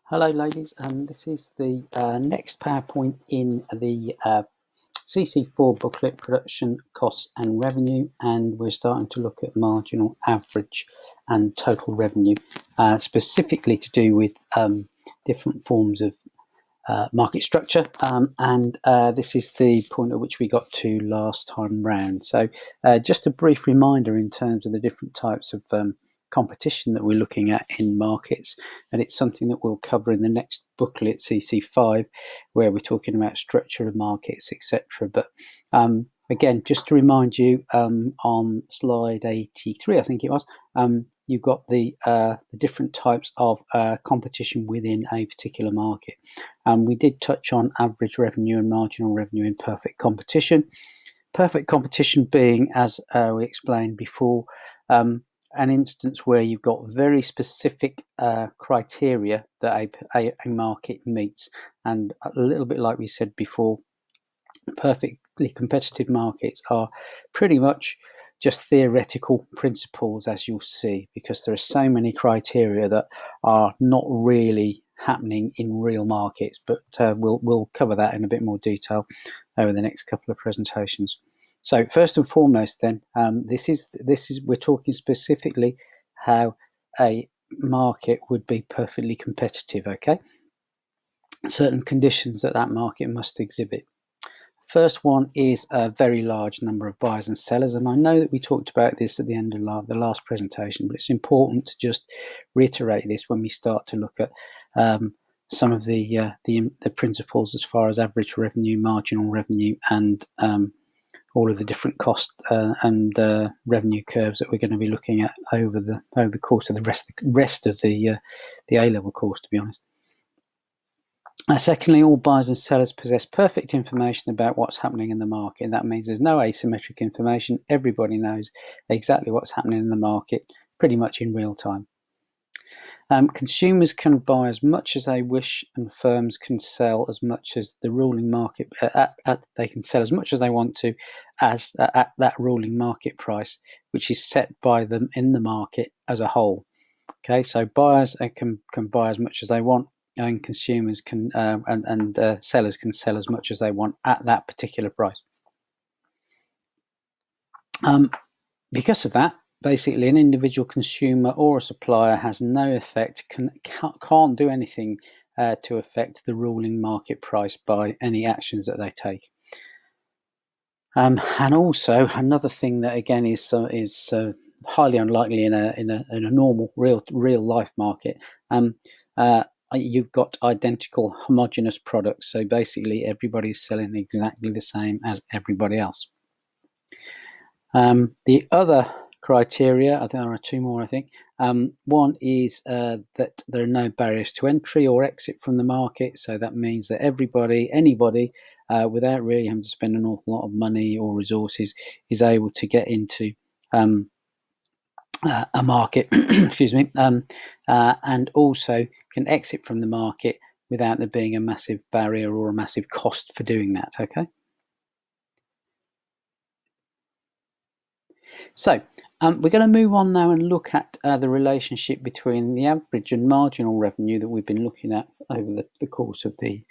Hello ladies, this is the next PowerPoint in the CC4 booklet, Production Costs and Revenue, and we're starting to look at marginal average and total revenue, specifically to do with different forms of market structure, and this is the point at which we got to last time round. So just a brief reminder in terms of the different types of competition that we're looking at in markets, and it's something that we'll cover in the next booklet, CC5, where we're talking about structure of markets, etc. But again, just to remind you, on slide 83, I think it was, you've got the different types of competition within a particular market. We did touch on average revenue and marginal revenue in perfect competition. Perfect competition being, as we explained before, an instance where you've got very specific criteria that a market meets. And a little bit like we said before, perfectly competitive markets are pretty much just theoretical principles, as you'll see, because there are so many criteria that are not really happening in real markets. But we'll cover that in a bit more detail over the next couple of presentations. So first and foremost, then, this is we're talking specifically how a market would be perfectly competitive. Okay, certain conditions that market must exhibit. First one is a very large number of buyers and sellers, and I know that we talked about this at the end of the last presentation, but it's important to just reiterate this when we start to look at some of the principles as far as average revenue, marginal revenue, and all of the different cost and revenue curves that we're going to be looking at over the course of the rest of the A-level course, to be honest. Secondly, all buyers and sellers possess perfect information about what's happening in the market. And that means there's no asymmetric information. Everybody knows exactly what's happening in the market pretty much in real time. Consumers can buy as much as they wish, and firms can sell as much as the ruling market. They can sell as much as they want to, as at that ruling market price, which is set by them in the market as a whole. Okay, so buyers can buy as much as they want, and consumers can and sellers can sell as much as they want at that particular price. Because of that, basically, an individual consumer or a supplier has no effect, can't do anything to affect the ruling market price by any actions that they take. And also, another thing that again is highly unlikely in a normal real life market. You've got identical homogeneous products, so basically everybody's selling exactly the same as everybody else. The other criteria, I think there are two more, I think. One is that there are no barriers to entry or exit from the market, so that means that anybody, without really having to spend an awful lot of money or resources, is able to get into a market, excuse me, and also can exit from the market without there being a massive barrier or a massive cost for doing that. Okay. So we're going to move on now and look at the relationship between the average and marginal revenue that we've been looking at over the course of the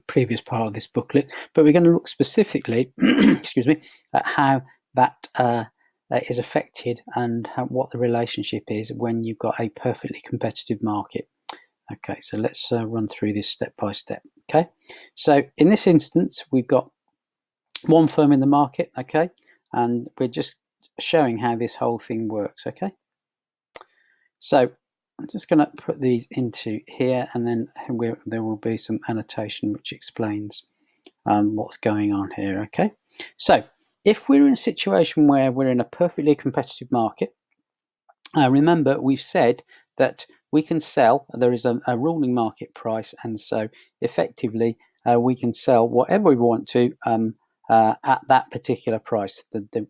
previous part of this booklet. But we're going to look specifically, excuse me, at how that is affected and what the relationship is when you've got a perfectly competitive market. Okay, so let's run through this step by step. Okay, so in this instance, we've got one firm in the market. Okay, and we're just showing how this whole thing works. Okay, so I'm just going to put these into here, and then there will be some annotation which explains what's going on here. Okay, so if we're in a situation where we're in a perfectly competitive market, remember we've said that we can sell, there is a ruling market price, and so effectively we can sell whatever we want to at that particular price.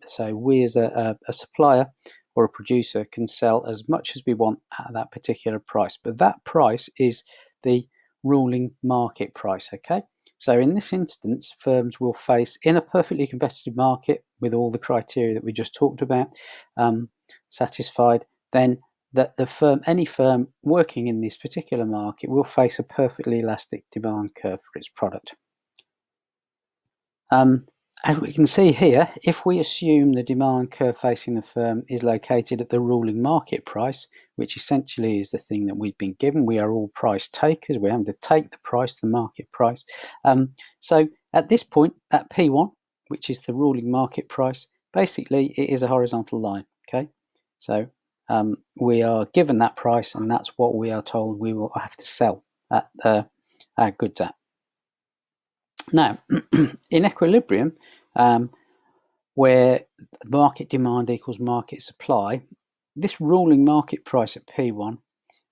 So we as a supplier or a producer can sell as much as we want at that particular price, but that price is the ruling market price. Okay, so in this instance, firms will face, in a perfectly competitive market with all the criteria that we just talked about satisfied, then that any firm working in this particular market will face a perfectly elastic demand curve for its product. As we can see here, if we assume the demand curve facing the firm is located at the ruling market price, which essentially is the thing that we've been given, we are all price takers, we have to take the price, the market price. So at this point, at P1, which is the ruling market price, basically it is a horizontal line, okay? So we are given that price, and that's what we are told we will have to sell our goods at. Now, in equilibrium, where market demand equals market supply, this ruling market price at P1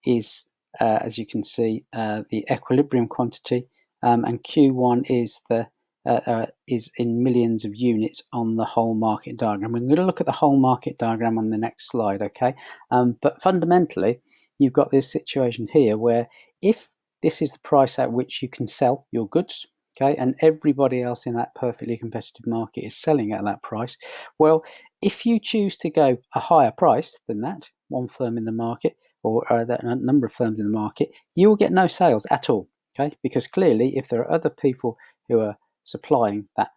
is, as you can see, the equilibrium quantity, and Q1 is in millions of units on the whole market diagram. We're going to look at the whole market diagram on the next slide, okay? But fundamentally, you've got this situation here where if this is the price at which you can sell your goods, okay, and everybody else in that perfectly competitive market is selling at that price, well, if you choose to go a higher price than that, one firm in the market, or that number of firms in the market, you will get no sales at all, okay? Because clearly, if there are other people who are supplying that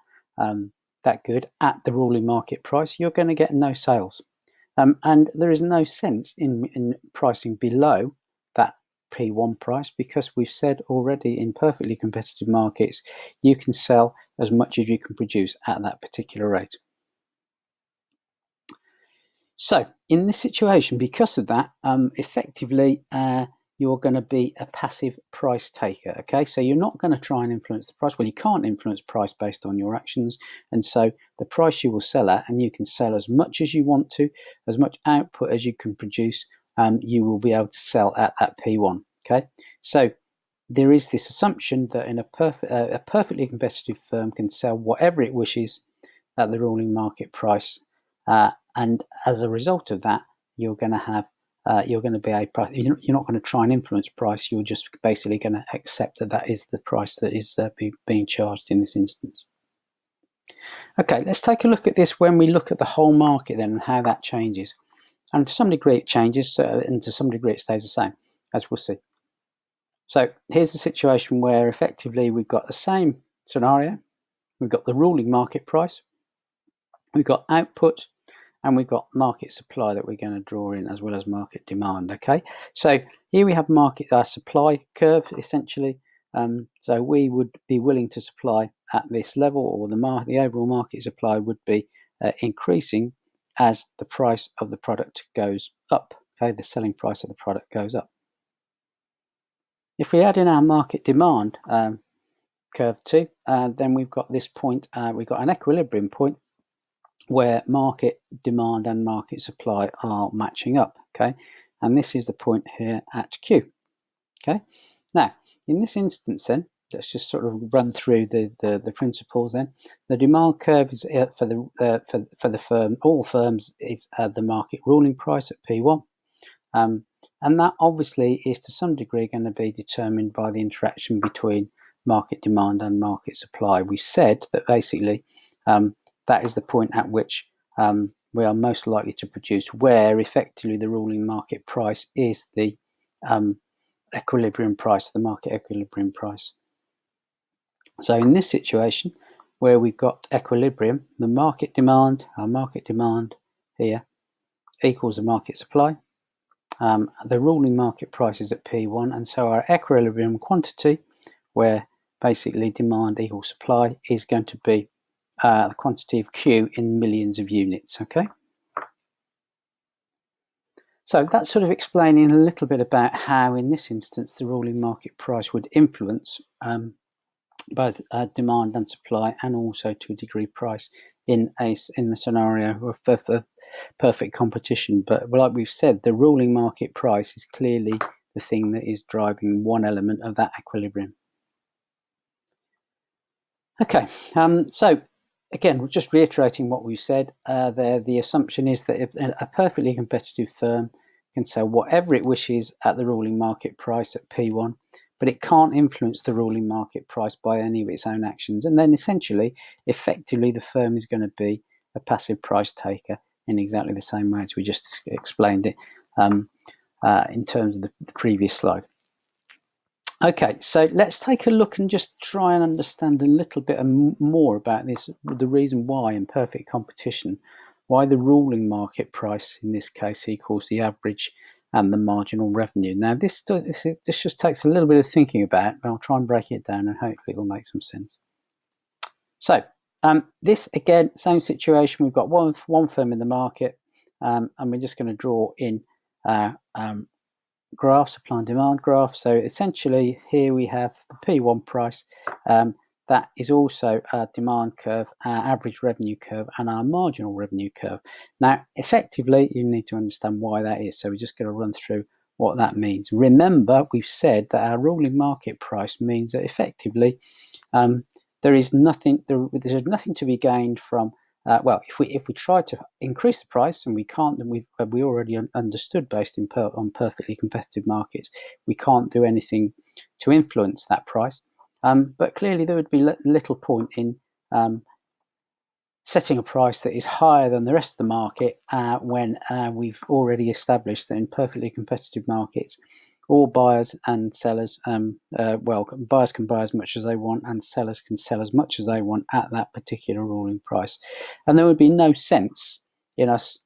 that good at the ruling market price, you're going to get no sales. And there is no sense in pricing below that P1 price, because we've said already in perfectly competitive markets, you can sell as much as you can produce at that particular rate. So in this situation, because of that, effectively, you're going to be a passive price taker, okay? So you're not going to try and influence the price. Well, you can't influence price based on your actions. And so the price you will sell at, and you can sell as much as you want to, as much output as you can produce, you will be able to sell at that P1, okay? So there is this assumption that in a perfectly competitive firm can sell whatever it wishes at the ruling market price, and as a result of that, you're going to have you're not going to try and influence price. You're just basically going to accept that that is the price that is being charged in this instance. Okay, let's take a look at this when we look at the whole market then, and how that changes. And to some degree it changes, and to some degree it stays the same, as we'll see. So here's a situation where effectively we've got the same scenario. We've got the ruling market price, we've got output, and we've got market supply that we're going to draw in, as well as market demand, okay? So here we have market supply curve, essentially. So we would be willing to supply at this level, or the overall market supply would be increasing as the price of the product goes up, okay? The selling price of the product goes up. If we add in our market demand curve too, then we've got this point, we've got an equilibrium point where market demand and market supply are matching up, okay? And this is the point here at Q, okay? Now, in this instance then, let's just sort of run through the principles then. The demand curve is for the firm, all firms, is the market ruling price at P1. And that obviously is to some degree going to be determined by the interaction between market demand and market supply. We've said that basically that is the point at which we are most likely to produce, where effectively the ruling market price is the equilibrium price, the market equilibrium price. So in this situation, where we've got equilibrium, the market demand, our market demand here, equals the market supply. The ruling market price is at P1, and so our equilibrium quantity, where basically demand equals supply, is going to be the quantity of Q in millions of units, okay? So that's sort of explaining a little bit about how, in this instance, the ruling market price would influence both demand and supply, and also to a degree price in the scenario of perfect competition. But like we've said, the ruling market price is clearly the thing that is driving one element of that equilibrium. Okay, so again, we're just reiterating what we said there. The assumption is that a perfectly competitive firm can sell whatever it wishes at the ruling market price at P1, but it can't influence the ruling market price by any of its own actions. And then essentially, effectively, the firm is going to be a passive price taker in exactly the same way as we just explained it in terms of the previous slide. Okay, so let's take a look and just try and understand a little bit more about this, the reason why in perfect competition, why the ruling market price in this case equals the average and the marginal revenue. Now this just takes a little bit of thinking about, but I'll try and break it down and hopefully it will make some sense. So this again, same situation, we've got one firm in the market, and we're just going to draw in graph, supply and demand graph. So essentially here we have the P1 price, that is also our demand curve, our average revenue curve, and our marginal revenue curve. Now effectively you need to understand why that is, so we're just going to run through what that means. Remember, we've said that our ruling market price means that effectively there's nothing to be gained from well, if we try to increase the price, and we can't, and we already understood based on perfectly competitive markets, we can't do anything to influence that price. But clearly there would be little point in setting a price that is higher than the rest of the market when we've already established that in perfectly competitive markets, all buyers and sellers, well, buyers can buy as much as they want and sellers can sell as much as they want at that particular ruling price. And there would be no sense in us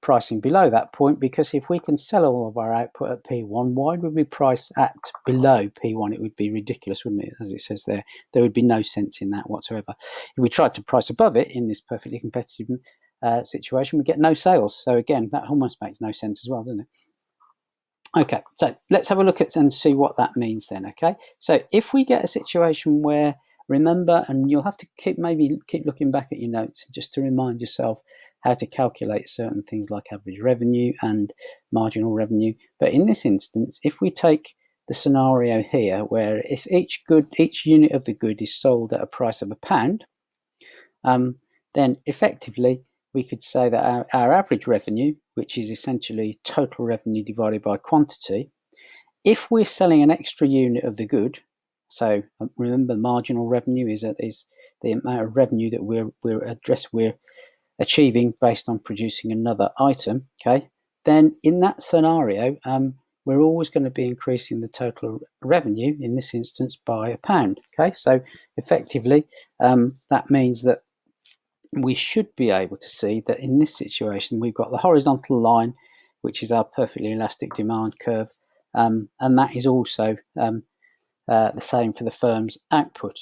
pricing below that point, because if we can sell all of our output at P1, why would we price at below P1? It would be ridiculous, wouldn't it? As it says there, there would be no sense in that whatsoever. If we tried to price above it in this perfectly competitive situation, we get no sales. So again, that almost makes no sense as well, doesn't it? Okay, so let's have a look at and see what that means then. Okay, so if we get a situation where, remember, and you'll have to keep looking back at your notes just to remind yourself how to calculate certain things like average revenue and marginal revenue. But in this instance, if we take the scenario here where if each unit of the good is sold at a price of £1, then effectively we could say that our average revenue, which is essentially total revenue divided by quantity, if we're selling an extra unit of the good, so remember marginal revenue is the amount of revenue that we're achieving based on producing another item, okay, then in that scenario we're always going to be increasing the total revenue, in this instance, by £1. Okay, so effectively that means that we should be able to see that in this situation we've got the horizontal line, which is our perfectly elastic demand curve, and that is also the same for the firm's output.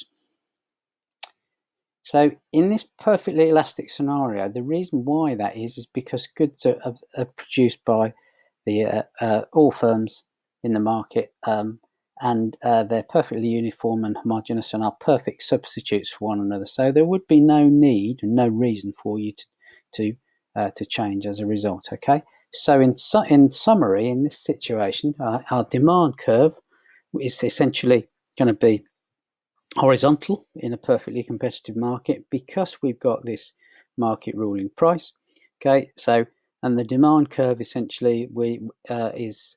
So in this perfectly elastic scenario, the reason why that is because goods are produced by the all firms in the market, and they're perfectly uniform and homogeneous and are perfect substitutes for one another. So there would be no need and no reason for you to change as a result. Okay. So in summary, in this situation, our demand curve is essentially going to be horizontal in a perfectly competitive market because we've got this market ruling price. Okay. So and the demand curve essentially is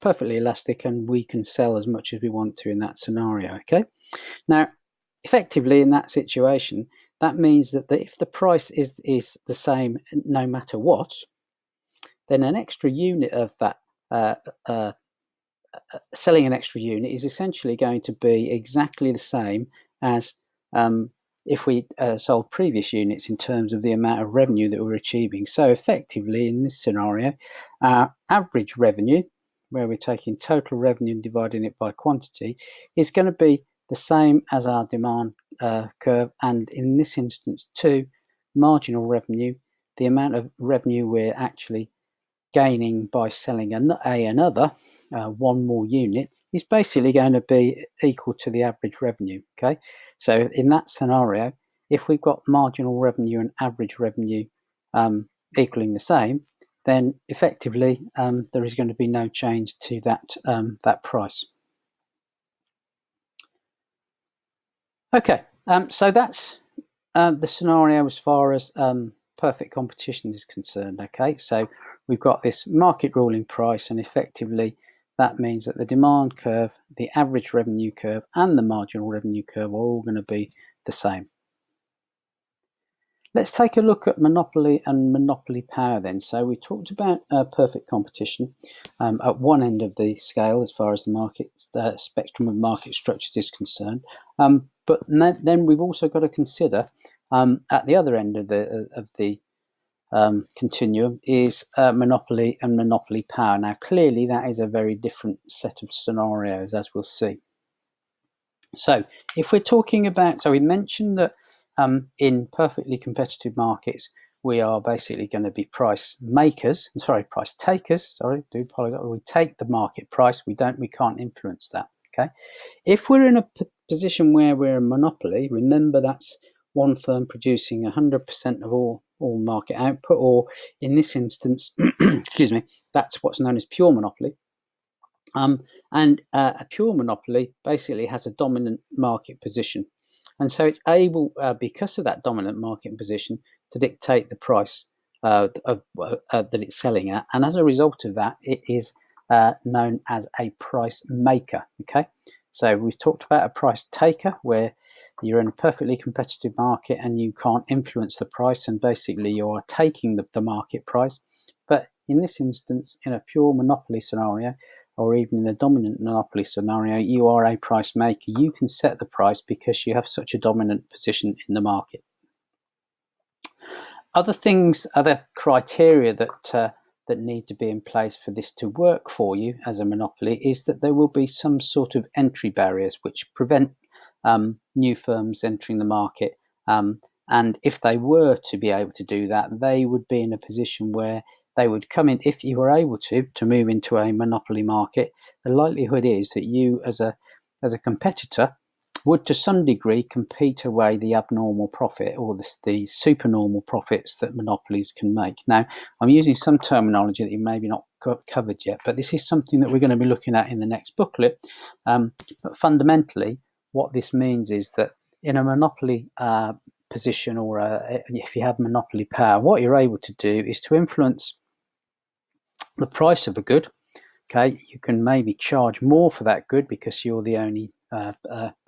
perfectly elastic, and we can sell as much as we want to in that scenario. Okay, now effectively in that situation, that means that if the price is the same no matter what, then an extra unit of that selling an extra unit is essentially going to be exactly the same as if we sold previous units in terms of the amount of revenue that we're achieving. So effectively in this scenario, our average revenue, where we're taking total revenue and dividing it by quantity, is going to be the same as our demand curve, and in this instance too, marginal revenue, the amount of revenue we're actually gaining by selling another one more unit, is basically going to be equal to the average revenue. Okay, so in that scenario, if we've got marginal revenue and average revenue equaling the same, then effectively there is going to be no change to that price. Okay, so that's the scenario as far as perfect competition is concerned. Okay, so we've got this market ruling price, and effectively that means that the demand curve, the average revenue curve, and the marginal revenue curve are all going to be the same. Let's take a look at monopoly and monopoly power then. So we talked about perfect competition at one end of the scale as far as the market spectrum of market structures is concerned. But then we've also got to consider at the other end of the continuum is monopoly and monopoly power. Now, clearly, that is a very different set of scenarios, as we'll see. So, if we're talking about, so we mentioned that in perfectly competitive markets, we are basically going to be price takers. Sorry, do apologize. We take the market price. We can't influence that. Okay. If we're in a position where we're a monopoly, remember that's one firm producing 100% of all market output, or in this instance, excuse me, that's what's known as pure monopoly. And a pure monopoly basically has a dominant market position. And so it's able, because of that dominant market position, to dictate the price that it's selling at. And as a result of that, it is known as a price maker. Okay, so we've talked about a price taker, where you're in a perfectly competitive market and you can't influence the price, and basically you are taking the market price. But in this instance, in a pure monopoly scenario, or even in a dominant monopoly scenario, you are a price maker. You can set the price because you have such a dominant position in the market. Other criteria that need to be in place for this to work for you as a monopoly is that there will be some sort of entry barriers which prevent new firms entering the market. And if they were to be able to do that, they would be in a position where they would come in. If you were able to move into a monopoly market, the likelihood is that you as a competitor would to some degree compete away the abnormal profit or the supernormal profits that monopolies can make. Now, I'm using some terminology that you maybe not covered yet, but this is something that we're going to be looking at in the next booklet. But fundamentally, what this means is that in a monopoly position, or if you have monopoly power, what you're able to do is to influence the price of a good. Okay, you can maybe charge more for that good because you're the only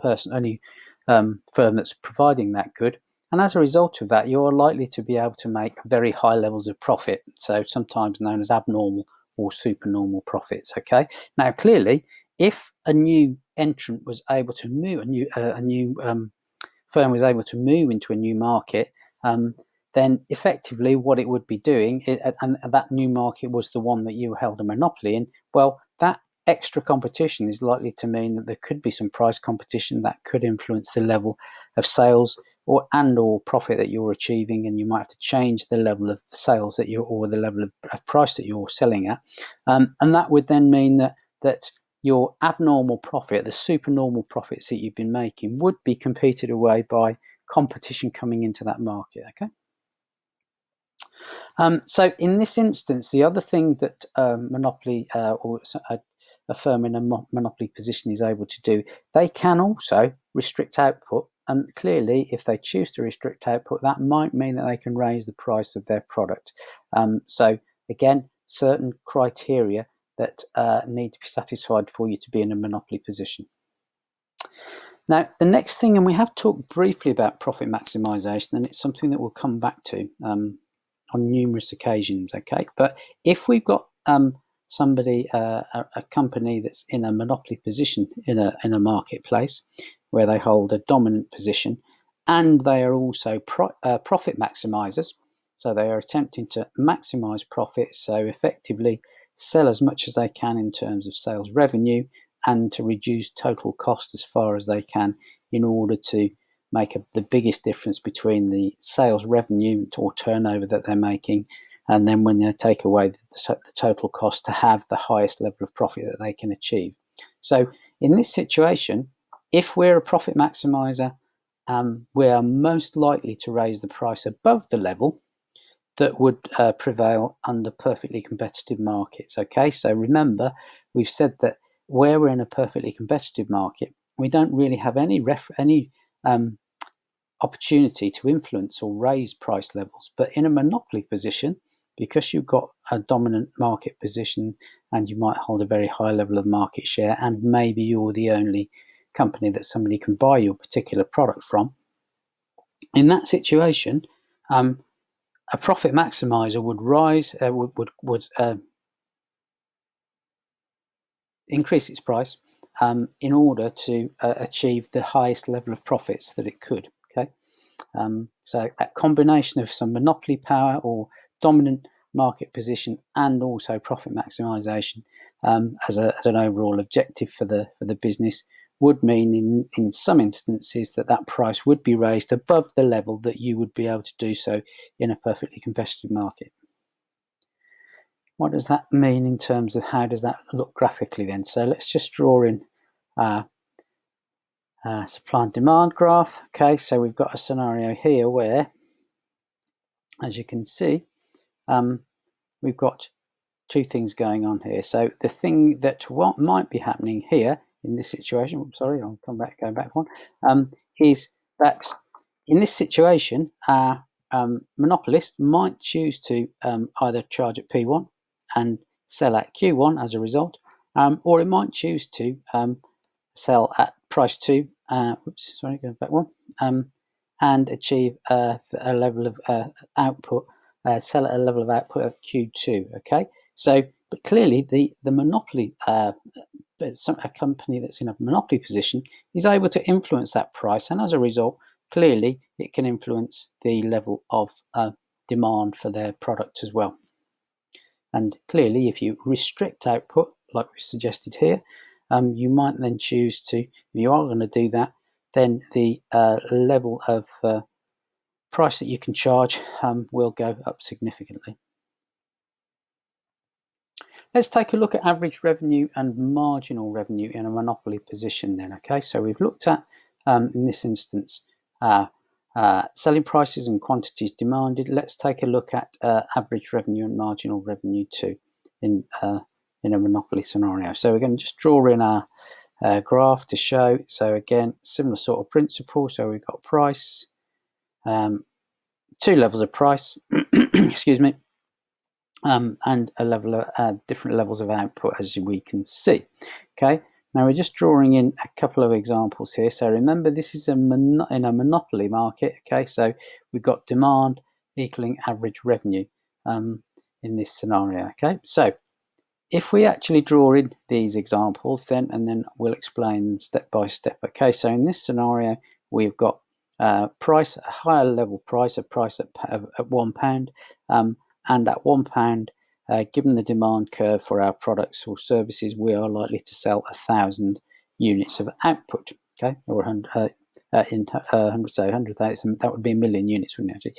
firm that's providing that good, and as a result of that, you're likely to be able to make very high levels of profit, so sometimes known as abnormal or supernormal profits. Okay, now clearly, if a new entrant was able to move, a new firm was able to move into a new market, then effectively what it would be doing, and that new market was the one that you held a monopoly in, well, that extra competition is likely to mean that there could be some price competition that could influence the level of sales or profit that you're achieving, and you might have to change the level of sales that or the level of price that you're selling at, and that would then mean that your abnormal profit, the supernormal profits that you've been making, would be competed away by competition coming into that market. Okay. So in this instance, the other thing that monopoly or a firm in a monopoly position is able to do, they can also restrict output. And clearly, if they choose to restrict output, that might mean that they can raise the price of their product. So again, certain criteria that need to be satisfied for you to be in a monopoly position. Now, the next thing, and we have talked briefly about profit maximisation, and it's something that we'll come back to on numerous occasions, okay? But if we've got somebody, a company that's in a monopoly position in a marketplace where they hold a dominant position, and they are also profit maximisers, so they are attempting to maximise profits, so effectively sell as much as they can in terms of sales revenue, and to reduce total cost as far as they can in order to make the biggest difference between the sales revenue or turnover that they're making, and then when they take away the total cost, to have the highest level of profit that they can achieve. So in this situation, if we're a profit maximizer, we are most likely to raise the price above the level that would prevail under perfectly competitive markets. Okay, so remember, we've said that where we're in a perfectly competitive market, we don't really have any opportunity to influence or raise price levels. But in a monopoly position, because you've got a dominant market position and you might hold a very high level of market share, and maybe you're the only company that somebody can buy your particular product from, in that situation, A profit maximizer would rise, would increase its price in order to achieve the highest level of profits that it could. Okay, so that combination of some monopoly power or dominant market position and also profit maximization as an overall objective for the business would mean in some instances that price would be raised above the level that you would be able to do so in a perfectly competitive market. What does that mean in terms of how does that look graphically then? So let's just draw in supply and demand graph. Okay, so we've got a scenario here where, as you can see, we've got two things going on here. So the thing that what might be happening here in this situation, sorry, I'll go back one, is that in this situation, our monopolist might choose to either charge at P1 and sell at Q1 as a result, or it might choose to sell at price 2, go back one, and achieve a level of output, sell at a level of output of Q2, okay? So, but clearly the monopoly, a company that's in a monopoly position is able to influence that price, and as a result, clearly it can influence the level of demand for their product as well. And clearly, if you restrict output, like we suggested here, you might then choose to, if you are going to do that, then the level of price that you can charge will go up significantly. Let's take a look at average revenue and marginal revenue in a monopoly position then, okay? So we've looked at, in this instance, selling prices and quantities demanded. Let's take a look at average revenue and marginal revenue too in a monopoly scenario. So we're going to just draw in our graph to show. So again, similar sort of principle. So we've got price, two levels of price, excuse me, and a level of different levels of output, as we can see. Okay, now we're just drawing in a couple of examples here. So remember, this is in a monopoly market. Okay, so we've got demand equaling average revenue in this scenario. Okay, so if we actually draw in these examples, then we'll explain them step by step. Okay, so in this scenario, we've got price, a higher level price, a price at £1, and at £1, given the demand curve for our products or services, we are likely to sell 1,000 units of output. Okay, or 100, 100,000. That would be 1 million units, wouldn't it?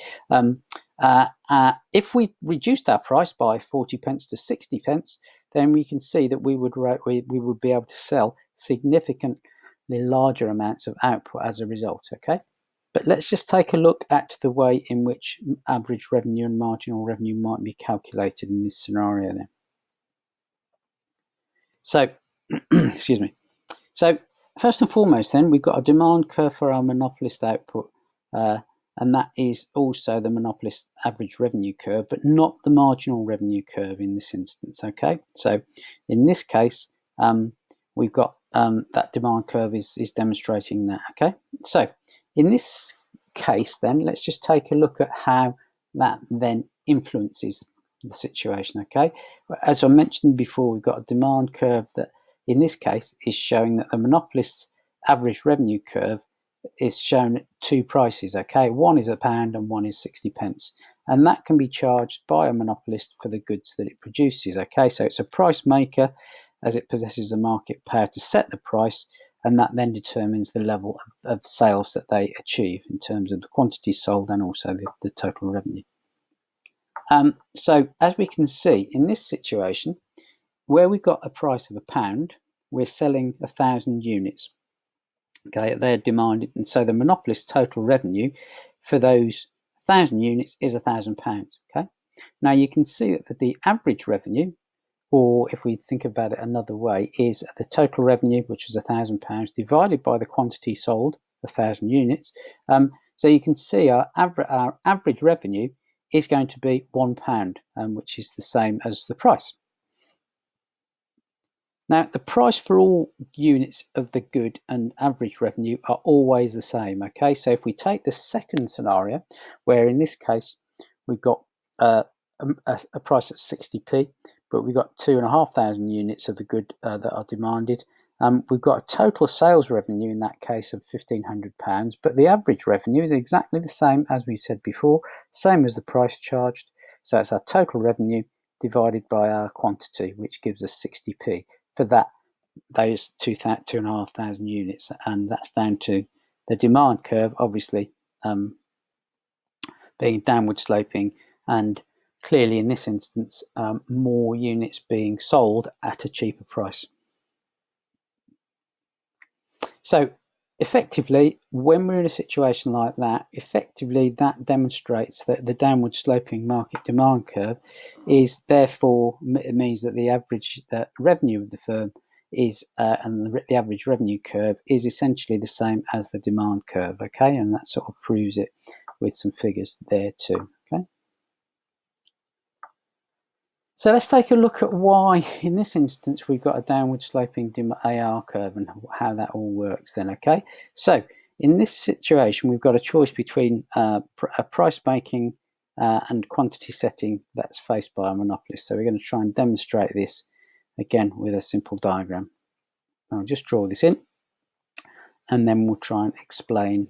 Actually, if we reduced our price by 40 pence to 60 pence, then we can see that we would be able to sell significantly larger amounts of output as a result. Okay. But let's just take a look at the way in which average revenue and marginal revenue might be calculated in this scenario then. So, excuse me. So, first and foremost then, we've got a demand curve for our monopolist output, and that is also the monopolist average revenue curve, but not the marginal revenue curve in this instance, okay? So, in this case, we've got that demand curve is demonstrating that, okay? So, in this case, then, let's just take a look at how that then influences the situation, okay? As I mentioned before, we've got a demand curve that, in this case, is showing that the monopolist's average revenue curve is shown at two prices, okay? One is £1 and one is 60 pence. And that can be charged by a monopolist for the goods that it produces, okay? So it's a price maker as it possesses the market power to set the price, and that then determines the level of sales that they achieve in terms of the quantity sold and also the total revenue. So as we can see in this situation, where we've got a price of £1, we're selling 1,000 units. Okay, they're demanded, and so the monopolist's total revenue for those 1,000 units is £1,000. Okay, now you can see that the average revenue, or if we think about it another way, is the total revenue, which is £1,000, divided by the quantity sold, 1,000 units. So you can see our average revenue is going to be £1, which is the same as the price. Now, the price for all units of the good and average revenue are always the same, okay? So if we take the second scenario, where in this case we've got a price at 60p, but we've got 2,500 units of the good that are demanded. We've got a total sales revenue in that case of £1,500, but the average revenue is exactly the same as we said before, same as the price charged. So it's our total revenue divided by our quantity, which gives us 60p for those 2,500 units, and that's down to the demand curve, obviously being downward sloping, and clearly in this instance more units being sold at a cheaper price. So effectively, when we're in a situation like that, effectively that demonstrates that the downward sloping market demand curve is therefore means that the average revenue of the firm is and the average revenue curve is essentially the same as the demand curve, okay? And that sort of proves it with some figures there too, okay? So let's take a look at why, in this instance, we've got a downward sloping AR curve and how that all works then, okay? So in this situation, we've got a choice between a price making and quantity setting that's faced by a monopolist. So we're going to try and demonstrate this again with a simple diagram. I'll just draw this in and then we'll try and explain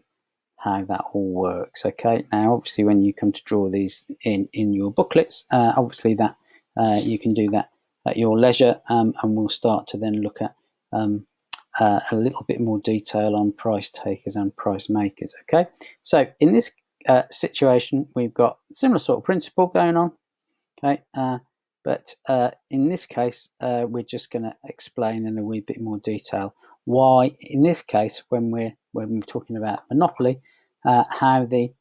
how that all works, okay? Now, obviously, when you come to draw these in your booklets, obviously that you can do that at your leisure, and we'll start to then look at a little bit more detail on price takers and price makers, okay? So in this situation, we've got a similar sort of principle going on, okay? But in this case, we're just going to explain in a wee bit more detail why, in this case, when we're talking about monopoly, how the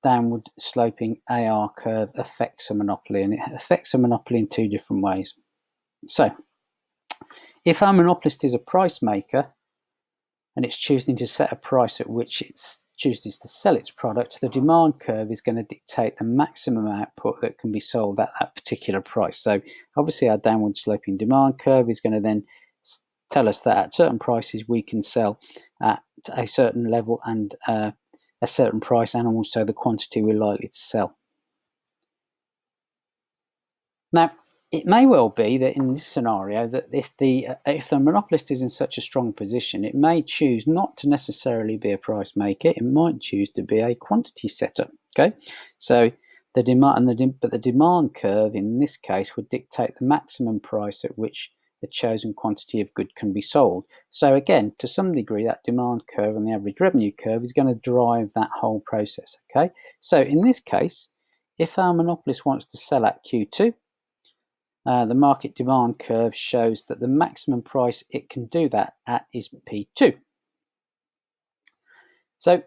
downward sloping AR curve affects a monopoly, and it affects a monopoly in two different ways. So if our monopolist is a price maker and it's choosing to set a price at which it chooses to sell its product, the demand curve is going to dictate the maximum output that can be sold at that particular price. So obviously our downward sloping demand curve is going to then tell us that at certain prices we can sell at a certain level and a certain price, and also the quantity we're likely to sell. Now, it may well be that in this scenario that if the monopolist is in such a strong position, it may choose not to necessarily be a price maker. It might choose to be a quantity setter. Okay, so the demand curve in this case would dictate the maximum price at which the chosen quantity of good can be sold. So again, to some degree, that demand curve and the average revenue curve is going to drive that whole process. Okay, so in this case, if our monopolist wants to sell at Q2, the market demand curve shows that the maximum price it can do that at is P2. So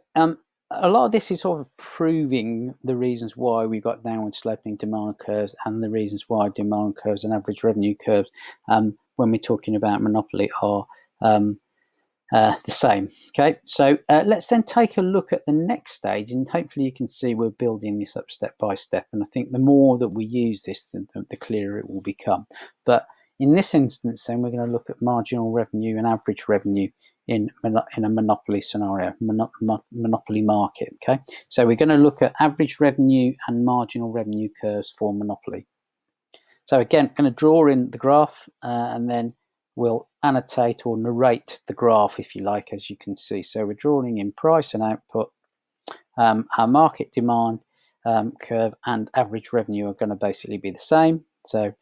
a lot of this is sort of proving the reasons why we got downward sloping demand curves and the reasons why demand curves and average revenue curves, when we're talking about monopoly, are the same. Okay, so let's then take a look at the next stage, and hopefully you can see we're building this up step by step, and I think the more that we use this, the clearer it will become. But in this instance then we're going to look at marginal revenue and average revenue in a monopoly scenario, monopoly market. Okay, so we're going to look at average revenue and marginal revenue curves for monopoly. So again, I'm going to draw in the graph and then we'll annotate or narrate the graph, if you like, as you can see. So we're drawing in price and output. Our market demand curve and average revenue are going to basically be the same. So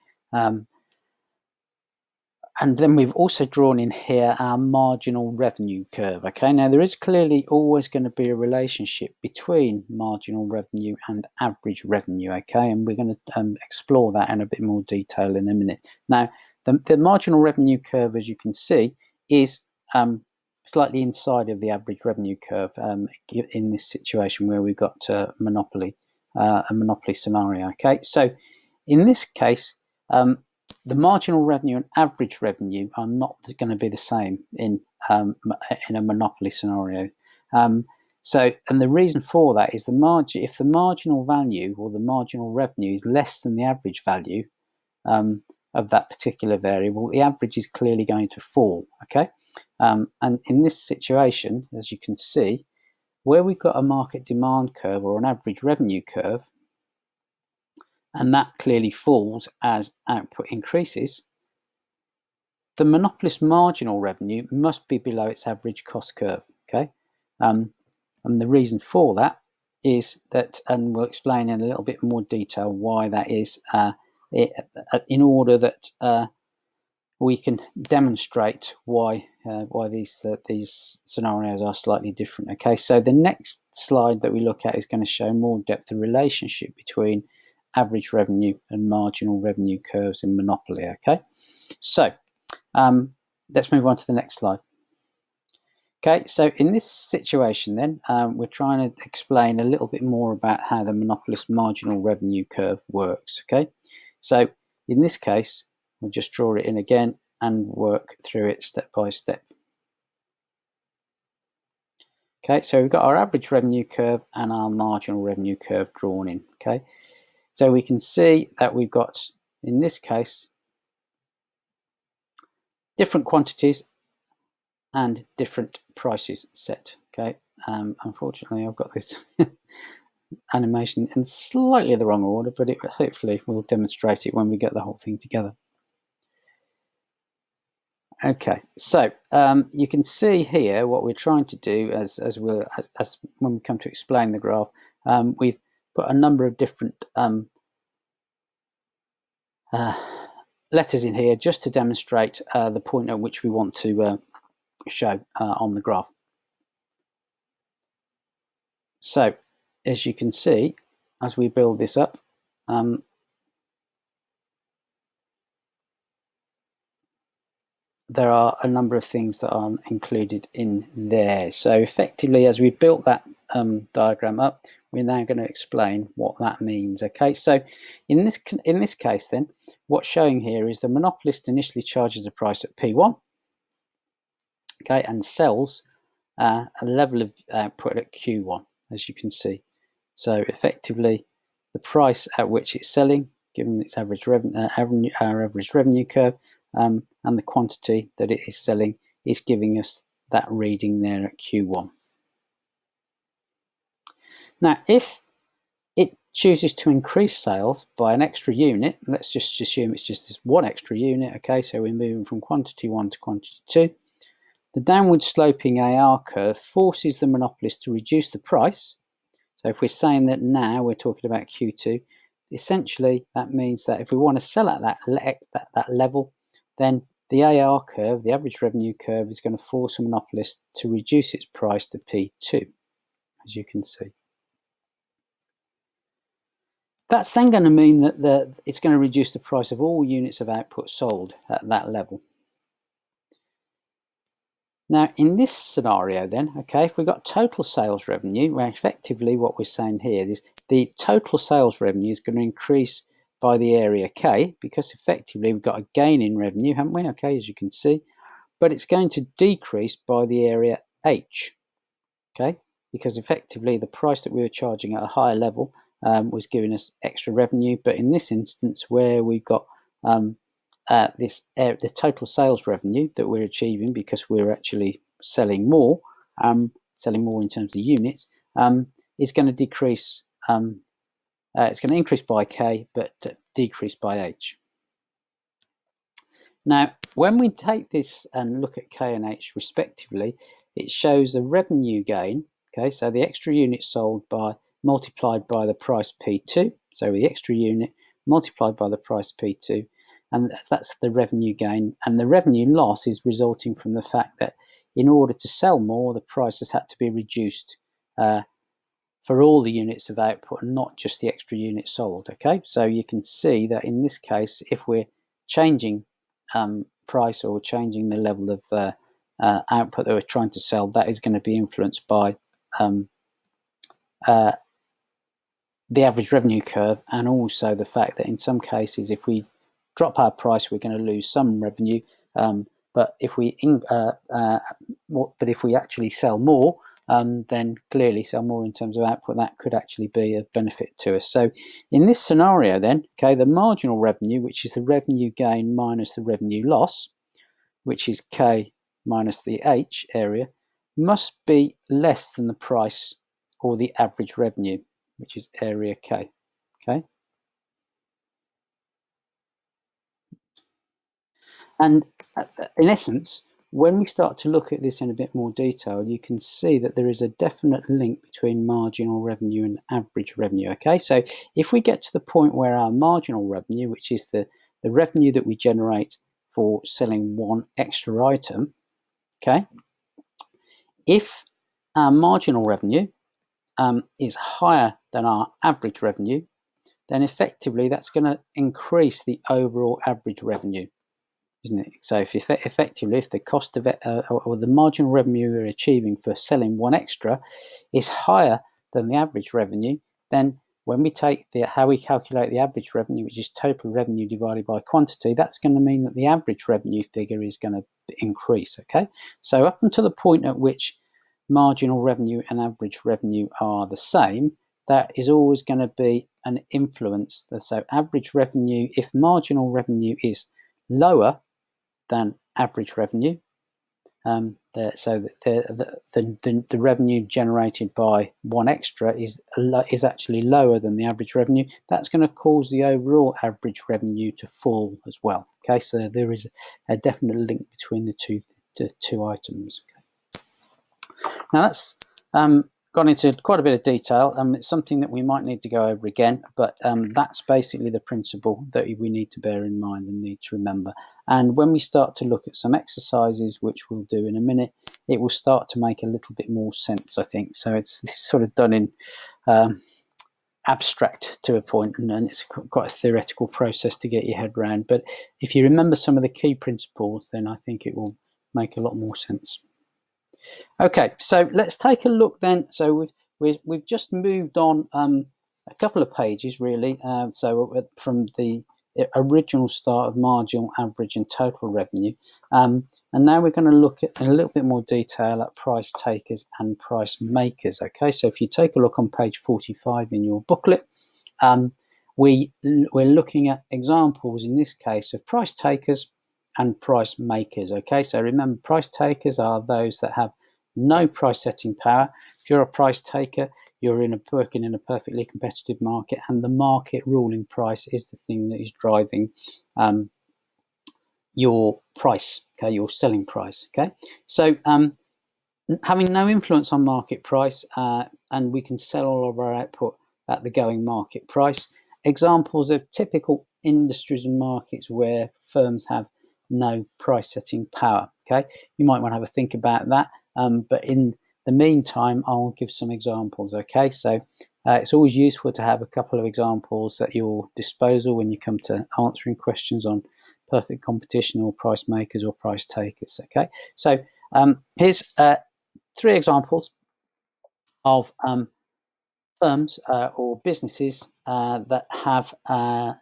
and then we've also drawn in here our marginal revenue curve. Okay, now there is clearly always going to be a relationship between marginal revenue and average revenue. Okay, and we're going to explore that in a bit more detail in a minute. Now, the marginal revenue curve, as you can see, is slightly inside of the average revenue curve in this situation where we've got a monopoly scenario. Okay, so in this case, the marginal revenue and average revenue are not going to be the same in a monopoly scenario. And the reason for that is if the marginal value or the marginal revenue is less than the average value of that particular variable, the average is clearly going to fall, okay? And in this situation, as you can see, where we've got a market demand curve or an average revenue curve, and that clearly falls as output increases, the monopolist marginal revenue must be below its average cost curve, okay? And the reason for that is that, and we'll explain in a little bit more detail why that is, in order that we can demonstrate why these scenarios are slightly different. Okay, so the next slide that we look at is going to show more depth the relationship between average revenue and marginal revenue curves in monopoly. Okay, so let's move on to the next slide. Okay, so in this situation then, we're trying to explain a little bit more about how the monopolist marginal revenue curve works. Okay, so in this case, we'll just draw it in again and work through it step by step. Okay, so we've got our average revenue curve and our marginal revenue curve drawn in. Okay, so we can see that we've got, in this case, different quantities and different prices set. Okay, unfortunately, I've got this animation in slightly the wrong order, but it hopefully will demonstrate it when we get the whole thing together. Okay, so you can see here what we're trying to do as when we come to explain the graph, we've put a number of different letters in here just to demonstrate the point at which we want to show on the graph. So as you can see, as we build this up, there are a number of things that are included in there. So effectively, as we built that diagram up, we're now going to explain what that means. Okay, so in this case then, what's showing here is the monopolist initially charges a price at P1, okay, and sells a level of output at Q1, as you can see. So effectively, the price at which it's selling, given its average revenue curve, and the quantity that it is selling is giving us that reading there at Q1. Now, if it chooses to increase sales by an extra unit, let's just assume it's just this one extra unit, okay, so we're moving from quantity 1 to quantity 2, the downward sloping AR curve forces the monopolist to reduce the price. So if we're saying that now we're talking about Q2, essentially that means that if we want to sell at that level, then the AR curve, the average revenue curve, is going to force a monopolist to reduce its price to P2, as you can see. That's then going to mean that it's going to reduce the price of all units of output sold at that level. Now, in this scenario then, okay, if we've got total sales revenue, well, effectively what we're saying here is the total sales revenue is going to increase by the area K, because effectively we've got a gain in revenue, haven't we? Okay, as you can see, but it's going to decrease by the area H, okay, because effectively the price that we were charging at a higher level was giving us extra revenue, but in this instance where we've got the total sales revenue that we're achieving because we're actually selling more in terms of units, is going to decrease. It's going to increase by K, but decrease by H. Now, when we take this and look at K and H respectively, it shows the revenue gain. Okay, so the extra units sold multiplied by the price P2. So the extra unit multiplied by the price P2, and that's the revenue gain. And the revenue loss is resulting from the fact that in order to sell more, the price has had to be reduced for all the units of output and not just the extra units sold. Okay, so you can see that in this case, if we're changing price or changing the level of output that we're trying to sell, that is going to be influenced by the average revenue curve, and also the fact that in some cases, if we drop our price, we're going to lose some revenue. But if we actually sell more, then clearly sell more in terms of output. That could actually be a benefit to us. So in this scenario then, okay, the marginal revenue, which is the revenue gain minus the revenue loss, which is K minus the H area, must be less than the price or the average revenue, which is area K. Okay. And in essence, when we start to look at this in a bit more detail, you can see that there is a definite link between marginal revenue and average revenue. Okay, so if we get to the point where our marginal revenue, which is the revenue that we generate for selling one extra item, okay, if our marginal revenue is higher than our average revenue, then effectively that's going to increase the overall average revenue, isn't it? So if effectively, if the cost of it, or the marginal revenue we're achieving for selling one extra is higher than the average revenue, then when we take how we calculate the average revenue, which is total revenue divided by quantity, that's going to mean that the average revenue figure is going to increase. Okay, so up until the point at which marginal revenue and average revenue are the same, that is always going to be an influence. So average revenue, if marginal revenue is lower than average revenue, so the revenue generated by one extra is actually lower than the average revenue. That's going to cause the overall average revenue to fall as well. Okay, so there is a definite link between the two items. Okay. Now that's gone into quite a bit of detail. It's something that we might need to go over again, but that's basically the principle that we need to bear in mind and need to remember. And when we start to look at some exercises, which we'll do in a minute, it will start to make a little bit more sense, I think. So this is sort of done in abstract to a point, and it's quite a theoretical process to get your head around. But if you remember some of the key principles, then I think it will make a lot more sense. Okay, so let's take a look then. So we've just moved on a couple of pages really. So from the original start of marginal, average, and total revenue, and now we're going to look at in a little bit more detail at price takers and price makers. Okay, so if you take a look on page 45 in your booklet, we're looking at examples in this case of price takers and price makers. Okay, so remember, price takers are those that have no price setting power. If you're a price taker, you're working in a perfectly competitive market, and the market ruling price is the thing that is driving your price, okay, your selling price. Okay, so having no influence on market price, and we can sell all of our output at the going market price. Examples of typical industries and markets where firms have no price setting power. Okay, you might want to have a think about that, but in the meantime, I'll give some examples. Okay, so it's always useful to have a couple of examples at your disposal when you come to answering questions on perfect competition or price makers or price takers. Okay, so here's 3 examples of firms or businesses that have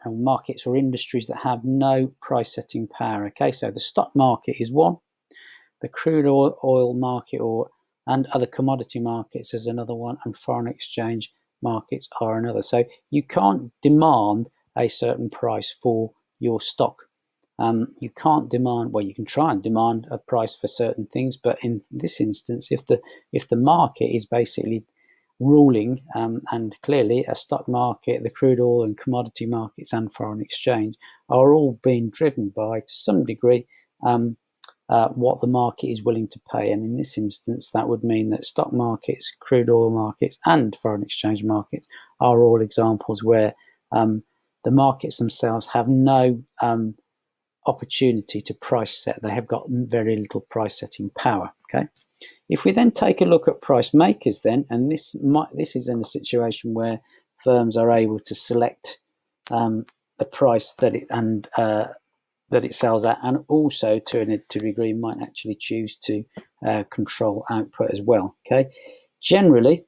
markets or industries that have no price setting power. Okay, so the stock market is one, the crude oil market and other commodity markets is another one, and foreign exchange markets are another. So you can't demand a certain price for your stock. You can't demand, well, you can try and demand a price for certain things, but in this instance, if the market is basically ruling, and clearly a stock market, the crude oil and commodity markets and foreign exchange are all being driven by, to some degree, what the market is willing to pay. And in this instance, that would mean that stock markets, crude oil markets, and foreign exchange markets are all examples where the markets themselves have no opportunity to price set. They have got very little price setting power. Okay. If we then take a look at price makers, then, and this is in a situation where firms are able to select the price that it sells at, and also to a degree might actually choose to control output as well. Okay, generally,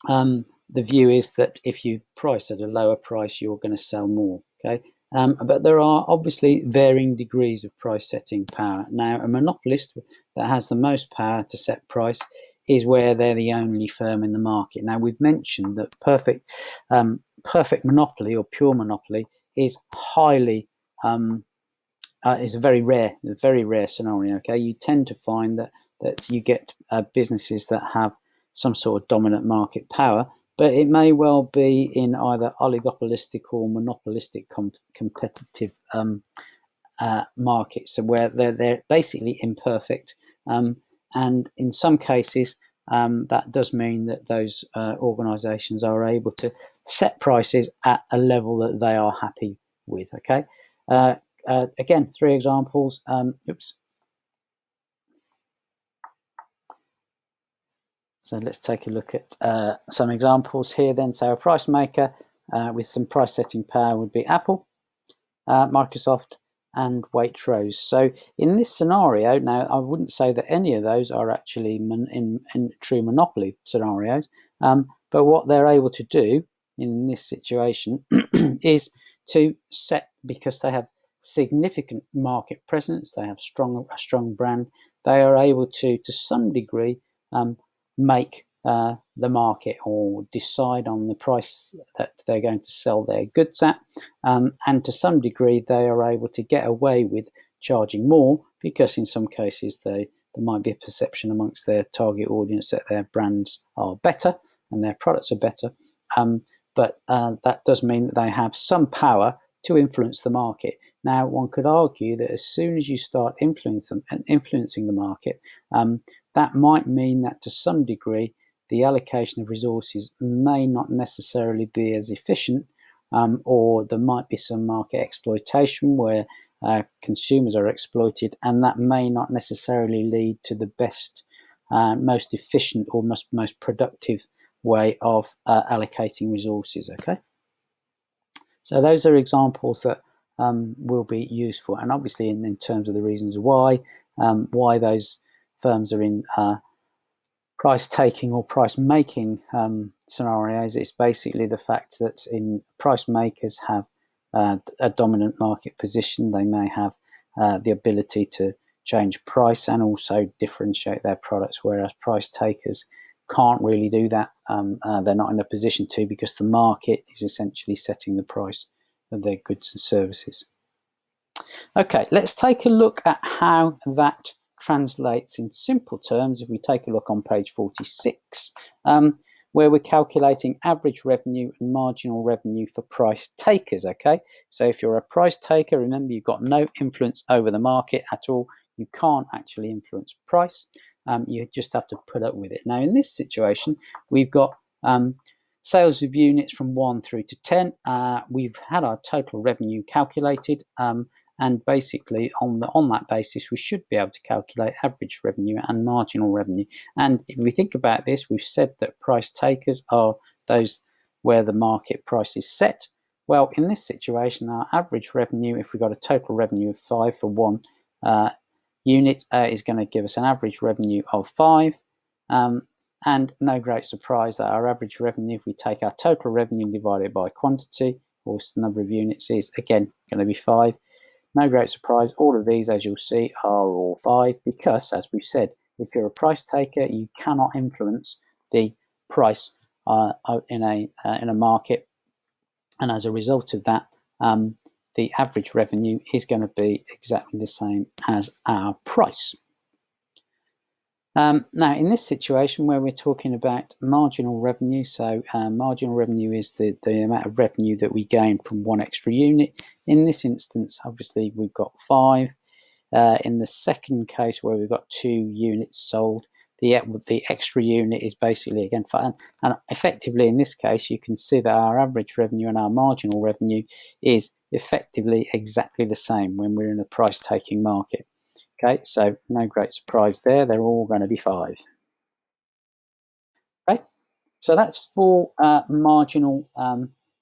the view is that if you price at a lower price, you're going to sell more. Okay. But there are obviously varying degrees of price setting power. Now, a monopolist that has the most power to set price is where they're the only firm in the market. Now, we've mentioned that perfect monopoly or pure monopoly is highly is a very rare scenario. Okay, you tend to find that you get businesses that have some sort of dominant market power, but it may well be in either oligopolistic or monopolistic competitive markets, where they're basically imperfect, and in some cases that does mean that those organisations are able to set prices at a level that they are happy with. Okay, again, 3 examples. So let's take a look at some examples here then. So a price maker with some price setting power would be Apple, Microsoft, and Waitrose. So in this scenario, now I wouldn't say that any of those are actually in true monopoly scenarios, but what they're able to do in this situation is to set, because they have significant market presence, they have a strong brand, they are able to some degree make the market or decide on the price that they're going to sell their goods at, and to some degree they are able to get away with charging more, because in some cases there might be a perception amongst their target audience that their brands are better and their products are better, but that does mean that they have some power to influence the market. Now, one could argue that as soon as you start influencing the market, that might mean that to some degree the allocation of resources may not necessarily be as efficient, or there might be some market exploitation where consumers are exploited, and that may not necessarily lead to the best, most efficient or most productive way of allocating resources. Okay, so those are examples that will be useful, and obviously in terms of the reasons why those firms are in price taking or price making scenarios. It's basically the fact that in price makers have a dominant market position. They may have the ability to change price and also differentiate their products, whereas price takers can't really do that. They're not in a position to, because the market is essentially setting the price of their goods and services. Okay, let's take a look at how that translates in simple terms. If we take a look on page 46, where we're calculating average revenue and marginal revenue for price takers. Okay, so if you're a price taker, remember you've got no influence over the market at all. You can't actually influence price. You just have to put up with it. Now, in this situation, we've got sales of units from 1 through to 10. We've had our total revenue calculated, and basically on that basis, we should be able to calculate average revenue and marginal revenue. And if we think about this, we've said that price takers are those where the market price is set. Well, in this situation, our average revenue, if we've got a total revenue of 5 for one unit, is going to give us an average revenue of 5. And no great surprise that our average revenue, if we take our total revenue and divide it by quantity, or the number of units, is again going to be 5. No great surprise, all of these, as you'll see, are all 5, because, as we've said, if you're a price taker, you cannot influence the price in a market, and as a result of that, the average revenue is going to be exactly the same as our price. Now, in this situation where we're talking about marginal revenue, so marginal revenue is the amount of revenue that we gain from one extra unit. In this instance, obviously, we've got 5. In the second case, where we've got 2 units sold, the extra unit is basically, again, 5. And effectively, in this case, you can see that our average revenue and our marginal revenue is effectively exactly the same when we're in a price-taking market. Okay, so no great surprise there. They're all going to be 5. Okay, so that's for marginal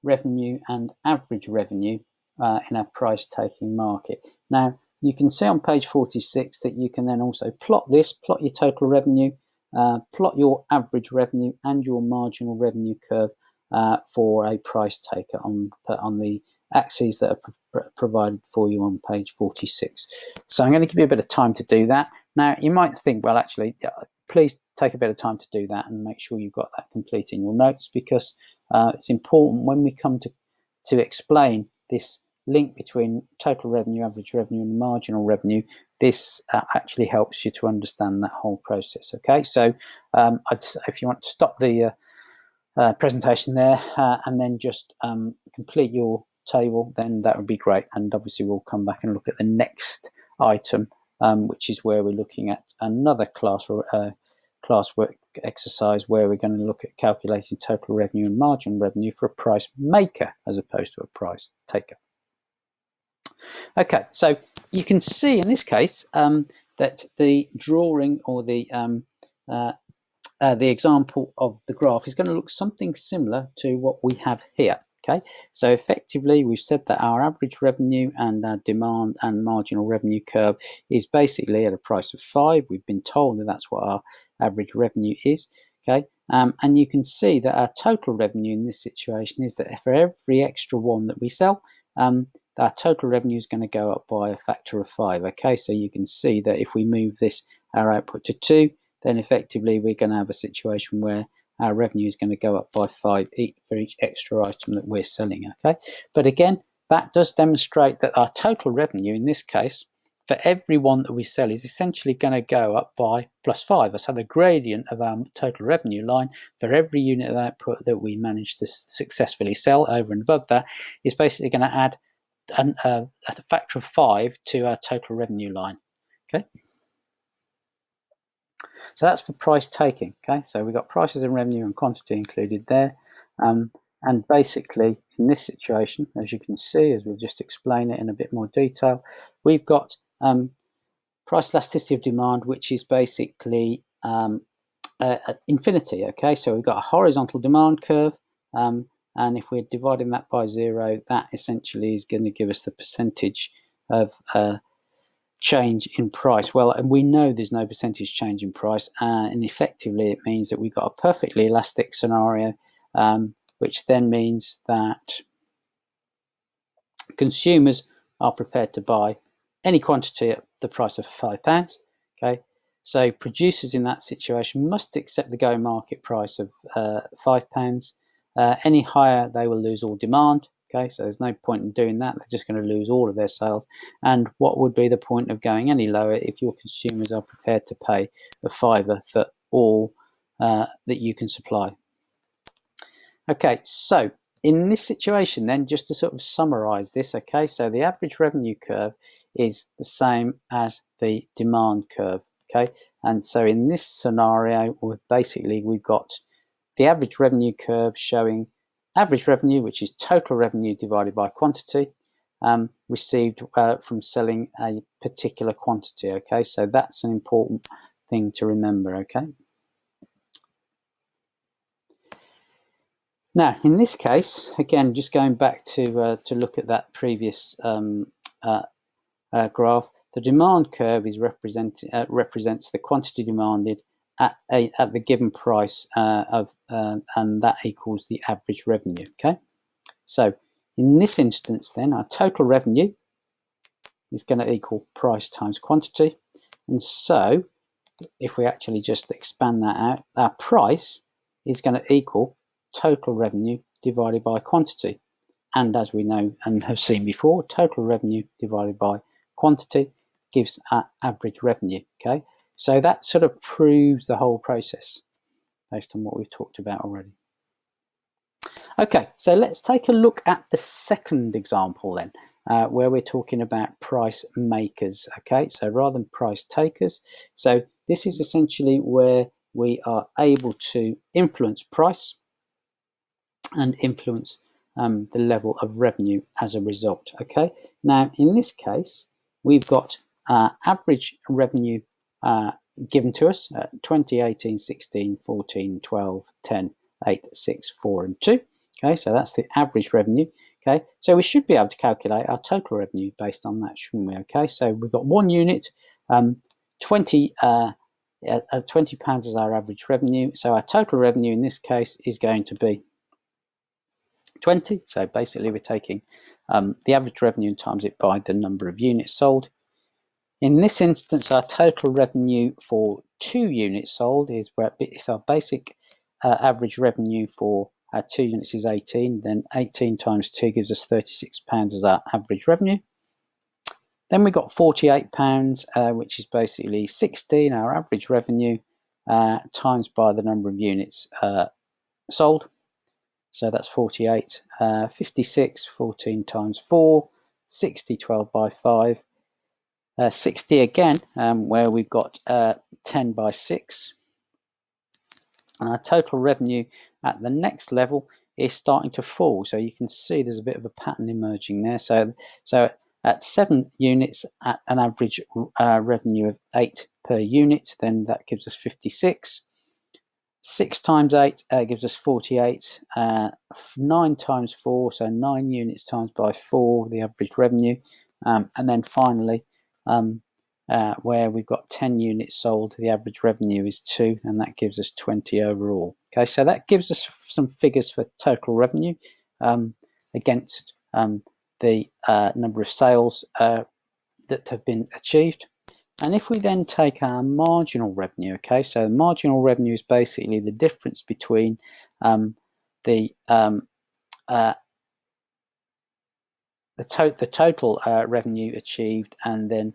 revenue and average revenue in a price-taking market. Now, you can see on page 46 that you can then also plot your total revenue, plot your average revenue and your marginal revenue curve for a price taker on the axes that are provided for you on page 46. So I'm going to give you a bit of time to do that. Now, you might think, well, actually, please take a bit of time to do that and make sure you've got that complete in your notes, because it's important when we come to explain this link between total revenue, average revenue, and marginal revenue. This actually helps you to understand that whole process. Okay, so if you want to stop the presentation there and then just complete your table, then that would be great. And obviously we'll come back and look at the next item, which is where we're looking at another classwork exercise where we're going to look at calculating total revenue and marginal revenue for a price maker as opposed to a price taker. Okay, so you can see in this case that the drawing or the example of the graph is going to look something similar to what we have here. Okay, so effectively we've said that our average revenue and our demand and marginal revenue curve is basically at a price of 5. We've been told that that's what our average revenue is. Okay, and you can see that our total revenue in this situation is that for every extra one that we sell, our total revenue is going to go up by a factor of 5. Okay, so you can see that if we move our output to 2, then effectively we're going to have a situation where our revenue is going to go up by 5 for each extra item that we're selling. Okay, but again, that does demonstrate that our total revenue in this case for every one that we sell is essentially going to go up by +5. So the gradient of our total revenue line for every unit of output that we manage to successfully sell over and above that is basically going to add a factor of 5 to our total revenue line. Okay, so that's for price taking. Okay, so we've got prices and revenue and quantity included there, and basically in this situation, as you can see, as we'll just explain it in a bit more detail, we've got price elasticity of demand, which is basically infinity. Okay, so we've got a horizontal demand curve, and if we're dividing that by 0, that essentially is going to give us the percentage of change in price. Well, and we know there's no percentage change in price, and effectively it means that we've got a perfectly elastic scenario, which then means that consumers are prepared to buy any quantity at the price of £5. Okay, so producers in that situation must accept the going market price of £5. Any higher, they will lose all demand. Okay, so there's no point in doing that. They're just going to lose all of their sales. And what would be the point of going any lower if your consumers are prepared to pay a £5 for all that you can supply? Okay, so in this situation then, just to sort of summarize this, okay, so the average revenue curve is the same as the demand curve. Okay, and so in this scenario, we've got the average revenue curve showing average revenue, which is total revenue divided by quantity received from selling a particular quantity. Okay, so that's an important thing to remember. Okay, now in this case, again, just going back to look at that previous graph, the demand curve is represents the quantity demanded at the given price and that equals the average revenue. Okay, so in this instance then our total revenue is going to equal price times quantity, and so if we actually just expand that out, our price is going to equal total revenue divided by quantity, and as we know and have seen before, total revenue divided by quantity gives our average revenue. Okay, so that sort of proves the whole process based on what we've talked about already. Okay, so let's take a look at the second example then, where we're talking about price makers. Okay, so rather than price takers. So this is essentially where we are able to influence price and influence the level of revenue as a result. Okay, now in this case, we've got average revenue given to us 20, 18, 16, 14, 12, 10, 8, 6, 4 and 2. Okay, so that's the average revenue. Okay, so we should be able to calculate our total revenue based on that, shouldn't we? Okay, so we've got one unit, 20 £20 is our average revenue. So our total revenue in this case is going to be 20. So basically we're taking the average revenue and times it by the number of units sold. In this instance, our total revenue for 2 units sold is where if our basic average revenue for our 2 units is 18, then 18 times 2 gives us £36 as our average revenue. Then we got £48, which is basically 16, our average revenue, times by the number of units sold. So that's 48. 56, 14 times 4, 60, 12 by 5. 60 again, where we've got 10 by 6. And our total revenue at the next level is starting to fall. So you can see there's a bit of a pattern emerging there. So at 7 units at an average revenue of 8 per unit, then that gives us 56. 6 times 8 gives us 48. 9 times 4, so 9 units times by 4, the average revenue. And then finally, where we've got 10 units sold, the average revenue is 2, and that gives us 20 overall. Okay, so that gives us some figures for total revenue against the number of sales that have been achieved. And if we then take our marginal revenue, okay, so marginal revenue is basically the difference between the total revenue achieved and then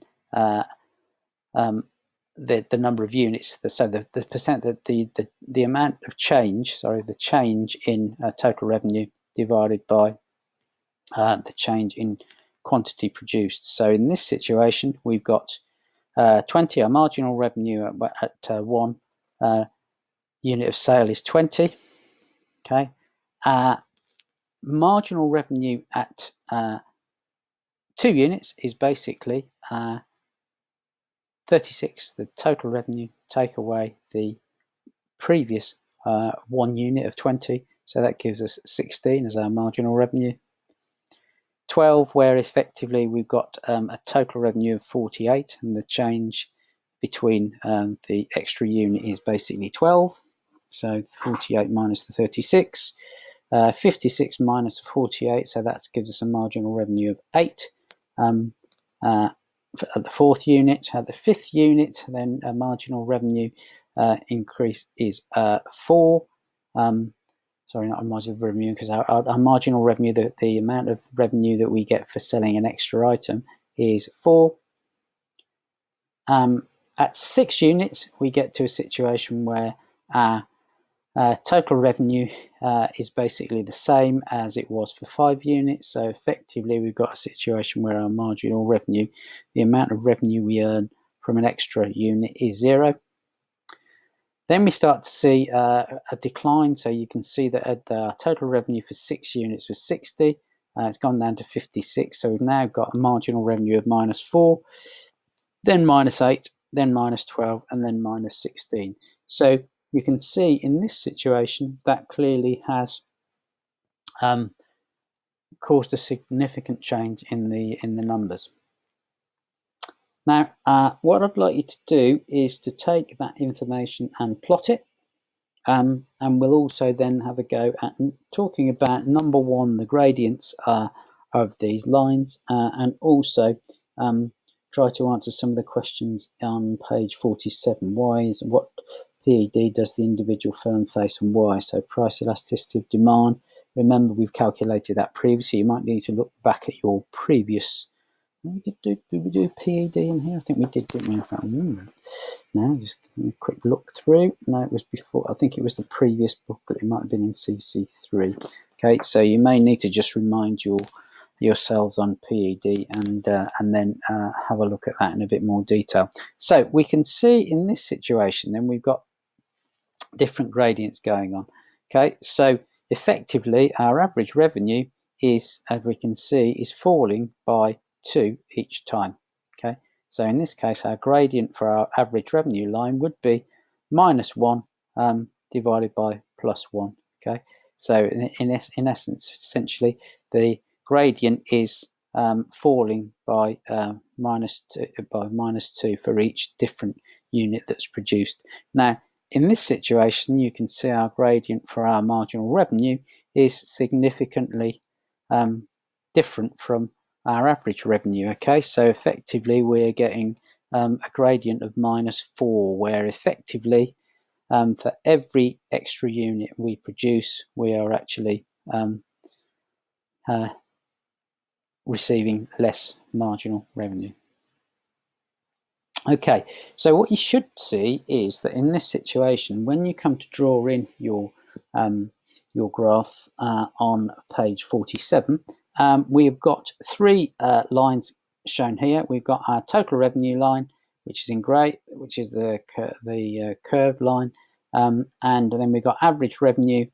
the number of units. So the percent that the amount of change, the change in total revenue divided by the change in quantity produced. So in this situation, we've got 20. Our marginal revenue at 1 unit of sale is 20. Okay, marginal revenue at 2 units is basically 36. The total revenue, take away the previous 1 unit of 20, so that gives us 16 as our marginal revenue. 12, where effectively we've got a total revenue of 48, and the change between the extra unit is basically 12. So 48 minus the 36, 56 minus 48, so that gives us a marginal revenue of 8. At the 4th unit. At the 5th unit, then a marginal revenue increase is 4. Sorry, not a marginal revenue, because our marginal revenue, the amount of revenue that we get for selling an extra item is 4. At 6 units, we get to a situation where our total revenue is basically the same as it was for 5 units. So effectively, we've got a situation where our marginal revenue, the amount of revenue we earn from an extra unit, is 0. Then we start to see a decline. So you can see that the total revenue for 6 units was 60. It's gone down to 56. So we've now got a marginal revenue of -4, then -8, then -12, and then -16. So you can see in this situation that clearly has caused a significant change in the numbers. Now, what I'd like you to do is to take that information and plot it, and we'll also then have a go at talking about, number 1, the gradients of these lines, and also try to answer some of the questions on page 47. What PED does the individual firm face and why? So price elasticity of demand. Remember, we've calculated that previously. You might need to look back at your previous. Did we do PED in here? I think we did, didn't we? Now, just give me a quick look through. No, it was before. I think it was the previous booklet. It might have been in CC3. Okay, so you may need to just remind yourselves on PED and then have a look at that in a bit more detail. So we can see in this situation, then we've got different gradients going on. Okay, so effectively our average revenue is, as we can see, is falling by 2 each time. Okay, so in this case our gradient for our average revenue line would be -1 divided by +1. Okay, so in essence, essentially the gradient is falling by -2 for each different unit that's produced. Now, in this situation, you can see our gradient for our marginal revenue is significantly different from our average revenue. Okay, so effectively we're getting a gradient of -4, where effectively for every extra unit we produce, we are actually receiving less marginal revenue. Okay, so what you should see is that in this situation, when you come to draw in your graph on page 47, we've got three lines shown here. We've got our total revenue line, which is in grey, which is the curved line, and then we've got average revenue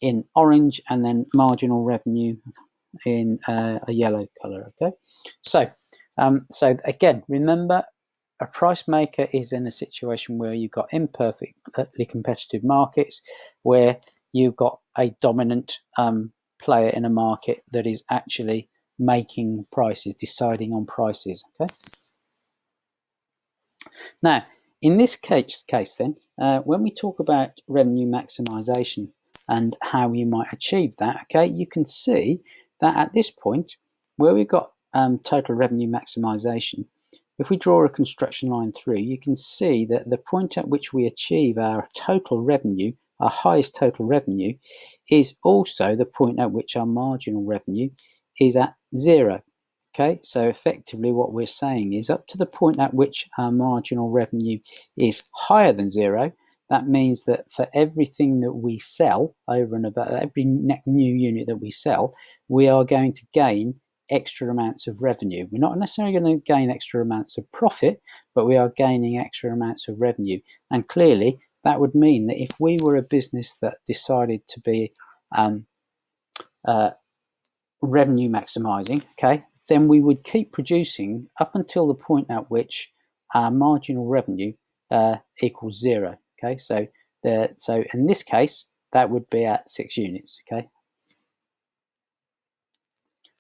in orange, and then marginal revenue in a yellow colour. Okay, so again, remember, a price maker is in a situation where you've got imperfectly competitive markets, where you've got a dominant player in a market that is actually making prices, deciding on prices. Okay. Now, in this case then, when we talk about revenue maximisation and how you might achieve that, okay, you can see that at this point, where we've got total revenue maximisation, if we draw a construction line through, you can see that the point at which we achieve our total revenue, our highest total revenue, is also the point at which our marginal revenue is at 0. Okay, so effectively what we're saying is up to the point at which our marginal revenue is higher than 0, that means that for everything that we sell over and above, every new unit that we sell, we are going to gain extra amounts of revenue. We're not necessarily going to gain extra amounts of profit, but we are gaining extra amounts of revenue. And clearly, that would mean that if we were a business that decided to be revenue maximizing, okay, then we would keep producing up until the point at which our marginal revenue equals 0. Okay, so in this case, that would be at 6 units. Okay,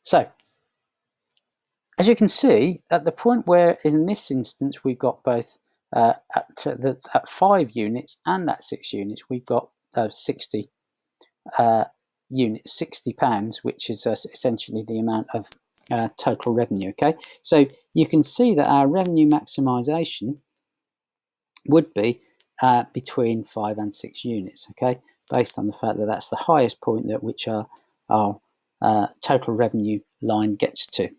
so as you can see, at the point where in this instance we've got both at 5 units and at 6 units, we've got 60 units, £60, which is essentially the amount of total revenue. Okay, so you can see that our revenue maximisation would be between 5 and 6 units. Okay, based on the fact that that's the highest point at which our total revenue line gets to.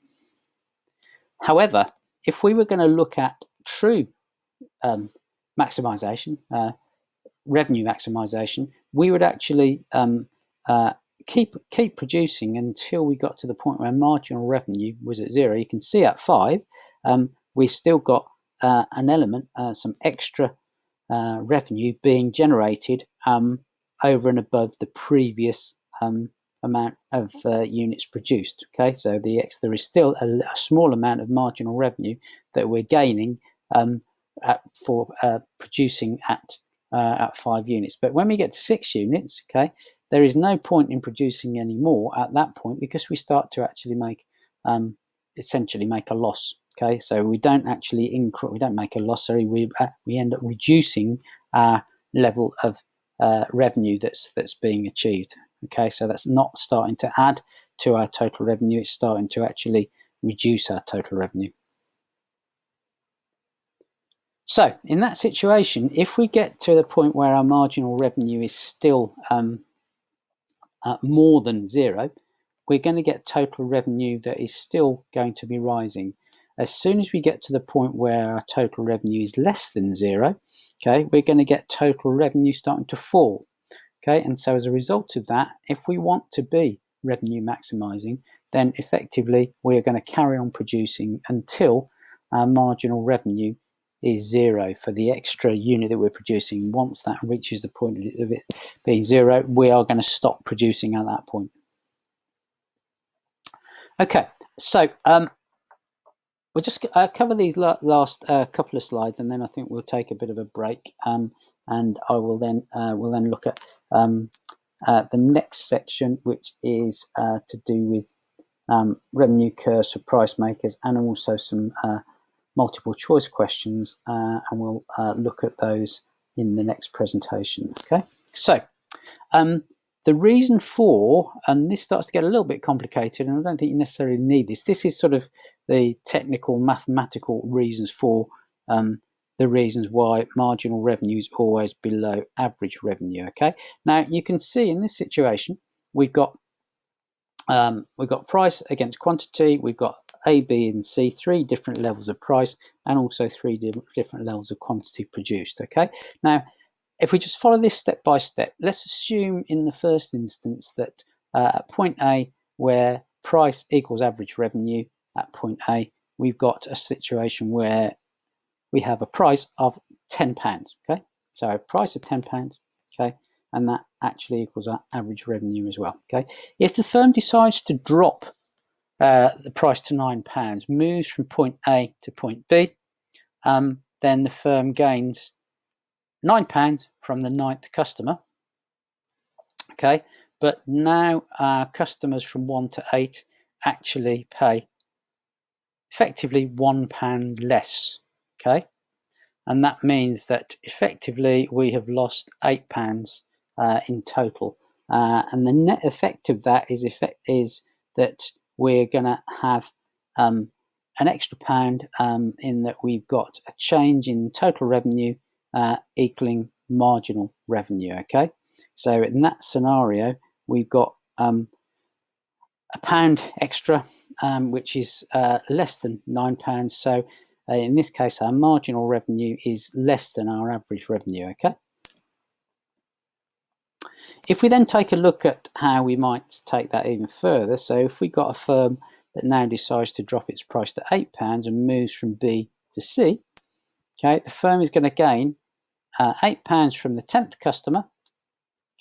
However, if we were going to look at true maximisation, revenue maximisation, we would actually keep producing until we got to the point where marginal revenue was at 0. You can see at 5, we've still got an element, some extra revenue being generated over and above the previous amount of units produced. Okay, so there is still a small amount of marginal revenue that we're gaining for producing at 5 units. But when we get to 6 units, okay, there is no point in producing any more at that point, because we start to actually essentially make a loss. Okay, so we don't actually we don't make a loss. Sorry, we end up reducing our level of revenue that's being achieved. Okay, so that's not starting to add to our total revenue, it's starting to actually reduce our total revenue. So in that situation, if we get to the point where our marginal revenue is still more than 0, we're going to get total revenue that is still going to be rising. As soon as we get to the point where our total revenue is less than 0, okay, we're going to get total revenue starting to fall. Okay, and so as a result of that, if we want to be revenue maximizing, then effectively we are going to carry on producing until our marginal revenue is 0 for the extra unit that we're producing. Once that reaches the point of it being 0, we are going to stop producing at that point. Okay, so we'll just cover these last couple of slides, and then I think we'll take a bit of a break. And I will then we'll then look at the next section, which is to do with revenue curves for price makers, and also some multiple choice questions, and we'll look at those in the next presentation. Okay, so the reason for, and this starts to get a little bit complicated, and I don't think you necessarily need this. This is sort of the technical mathematical reasons for the reasons why marginal revenue is always below average revenue. Okay, now you can see in this situation we've got price against quantity. We've got A, B, and C, 3 different levels of price, and also 3 different levels of quantity produced. Okay, now if we just follow this step by step, let's assume in the first instance that at point A, where price equals average revenue, at point A, we've got a situation where we have a price of £10. Okay, so a price of £10. Okay, and that actually equals our average revenue as well. Okay, if the firm decides to drop the price to £9, moves from point A to point B, then the firm gains £9 from the 9th customer. Okay, but now our customers from 1 to 8 actually pay effectively £1 less. Okay, and that means that effectively we have lost £8 in total, and the net effect of that is that we're going to have an extra pound in that we've got a change in total revenue equaling marginal revenue. Okay, so in that scenario we've got a pound extra, which is less than £9. So in this case, our marginal revenue is less than our average revenue. Okay. If we then take a look at how we might take that even further, so if we got a firm that now decides to drop its price to £8 and moves from B to C, okay, the firm is going to gain £8 from the 10th customer.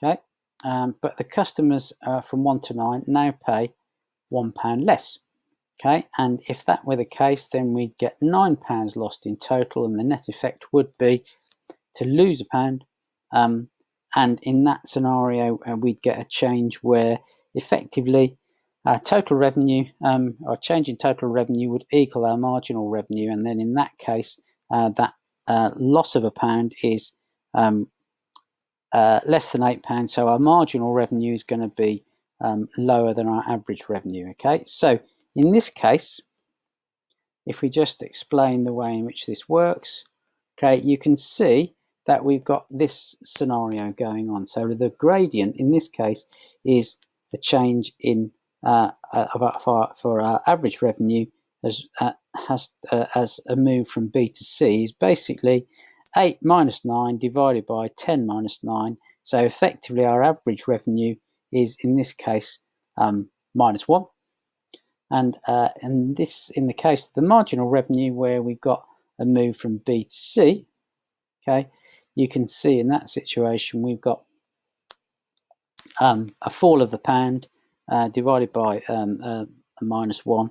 Okay, but the customers from 1 to 9 now pay £1 less. Okay, and if that were the case, then we'd get £9 lost in total, and the net effect would be to lose a pound. And in that scenario, we'd get a change where effectively total revenue, or change in total revenue would equal our marginal revenue, and then in that case, that loss of a pound is less than £8, so our marginal revenue is going to be lower than our average revenue. Okay, so in this case, if we just explain the way in which this works, okay, you can see that we've got this scenario going on. So the gradient in this case is the change in for our average revenue as a move from B to C is basically 8 minus 9 divided by 10 minus 9. So effectively our average revenue is in this case minus 1. And in the case of the marginal revenue, where we've got a move from B to C, okay, you can see in that situation we've got a fall of the pound divided by a minus 1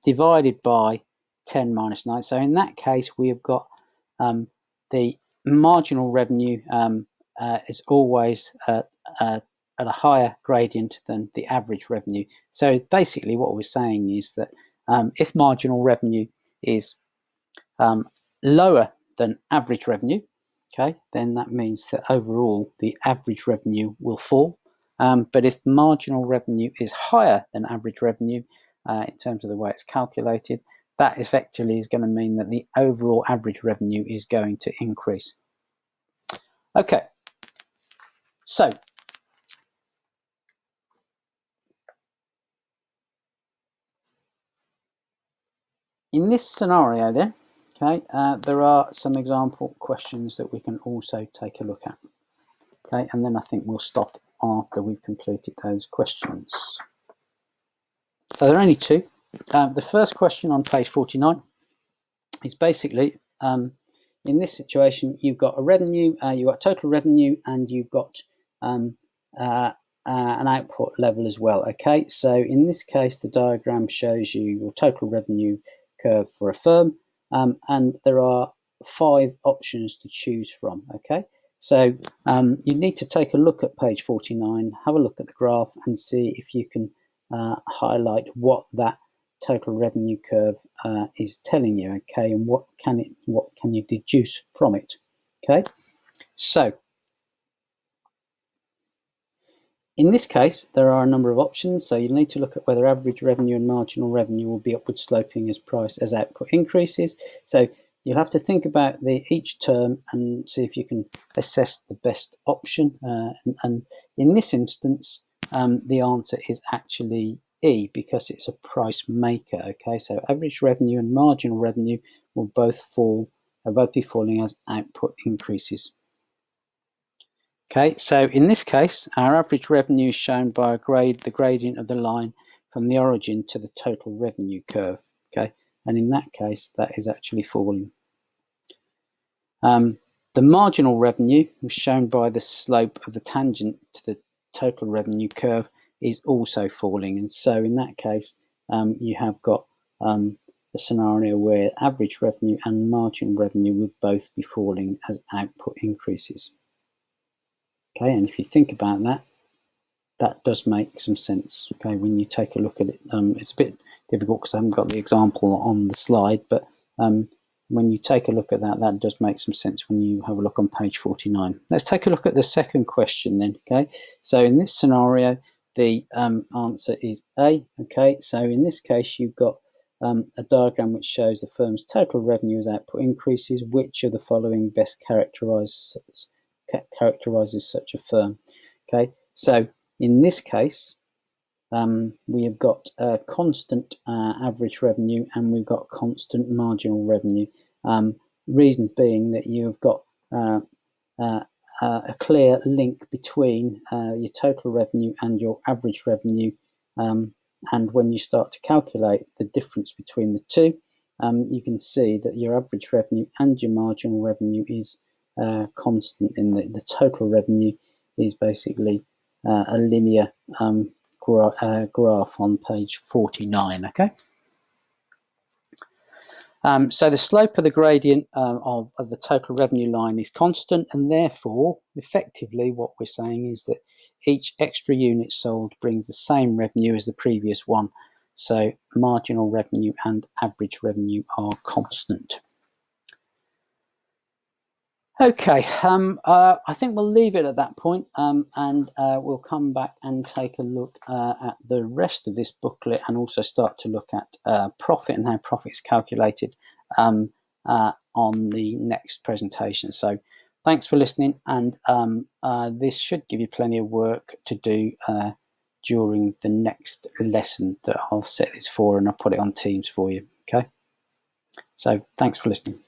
divided by 10 minus 9. So in that case, we have got the marginal revenue is always at a higher gradient than the average revenue. So basically what we're saying is that if marginal revenue is lower than average revenue, okay, then that means that overall the average revenue will fall. But if marginal revenue is higher than average revenue in terms of the way it's calculated, that effectively is going to mean that the overall average revenue is going to increase. Okay, so in this scenario then, okay, there are some example questions that we can also take a look at. Okay, and then I think we'll stop after we've completed those questions. So there are only two. The first question on page 49 is basically, in this situation, you've got a revenue, you've got total revenue, and you've got an output level as well. Okay, so in this case, the diagram shows you your total revenue curve for a firm, and there are 5 options to choose from. Okay, so you need to take a look at page 49, have a look at the graph, and see if you can highlight what that total revenue curve is telling you. Okay, and what can you deduce from it? Okay, so In this case, there are a number of options, so you'll need to look at whether average revenue and marginal revenue will be upward sloping as output increases. So you'll have to think about each term and see if you can assess the best option. And in this instance, the answer is actually E, because it's a price maker. Okay, so average revenue and marginal revenue will both be falling as output increases. Okay, so in this case, our average revenue is shown by the gradient of the line from the origin to the total revenue curve. Okay, and in that case, that is actually falling. The marginal revenue, was shown by the slope of the tangent to the total revenue curve, is also falling. And so in that case, you have got a scenario where average revenue and marginal revenue would both be falling as output increases. Okay, and if you think about that, that does make some sense. Okay, when you take a look at it, it's a bit difficult because I haven't got the example on the slide, but when you take a look at that, that does make some sense when you have a look on page 49. Let's take a look at the second question then. Okay, so in this scenario, the answer is A. Okay, so in this case, you've got a diagram which shows the firm's total revenue as output increases. Which of the following best characterizes such a firm? Okay, so in this case, we have got constant average revenue and we've got constant marginal revenue. Reason being that you've got a clear link between your total revenue and your average revenue, and when you start to calculate the difference between the two, you can see that your average revenue and your marginal revenue is constant. In the total revenue is basically a linear graph on page 49. Okay. So the slope of the gradient of the total revenue line is constant, and therefore, effectively, what we're saying is that each extra unit sold brings the same revenue as the previous one. So marginal revenue and average revenue are constant. Okay, I think we'll leave it at that point, and we'll come back and take a look at the rest of this booklet and also start to look at profit and how profit is calculated on the next presentation. So thanks for listening, and this should give you plenty of work to do during the next lesson that I'll set this for, and I'll put it on Teams for you. Okay, so thanks for listening.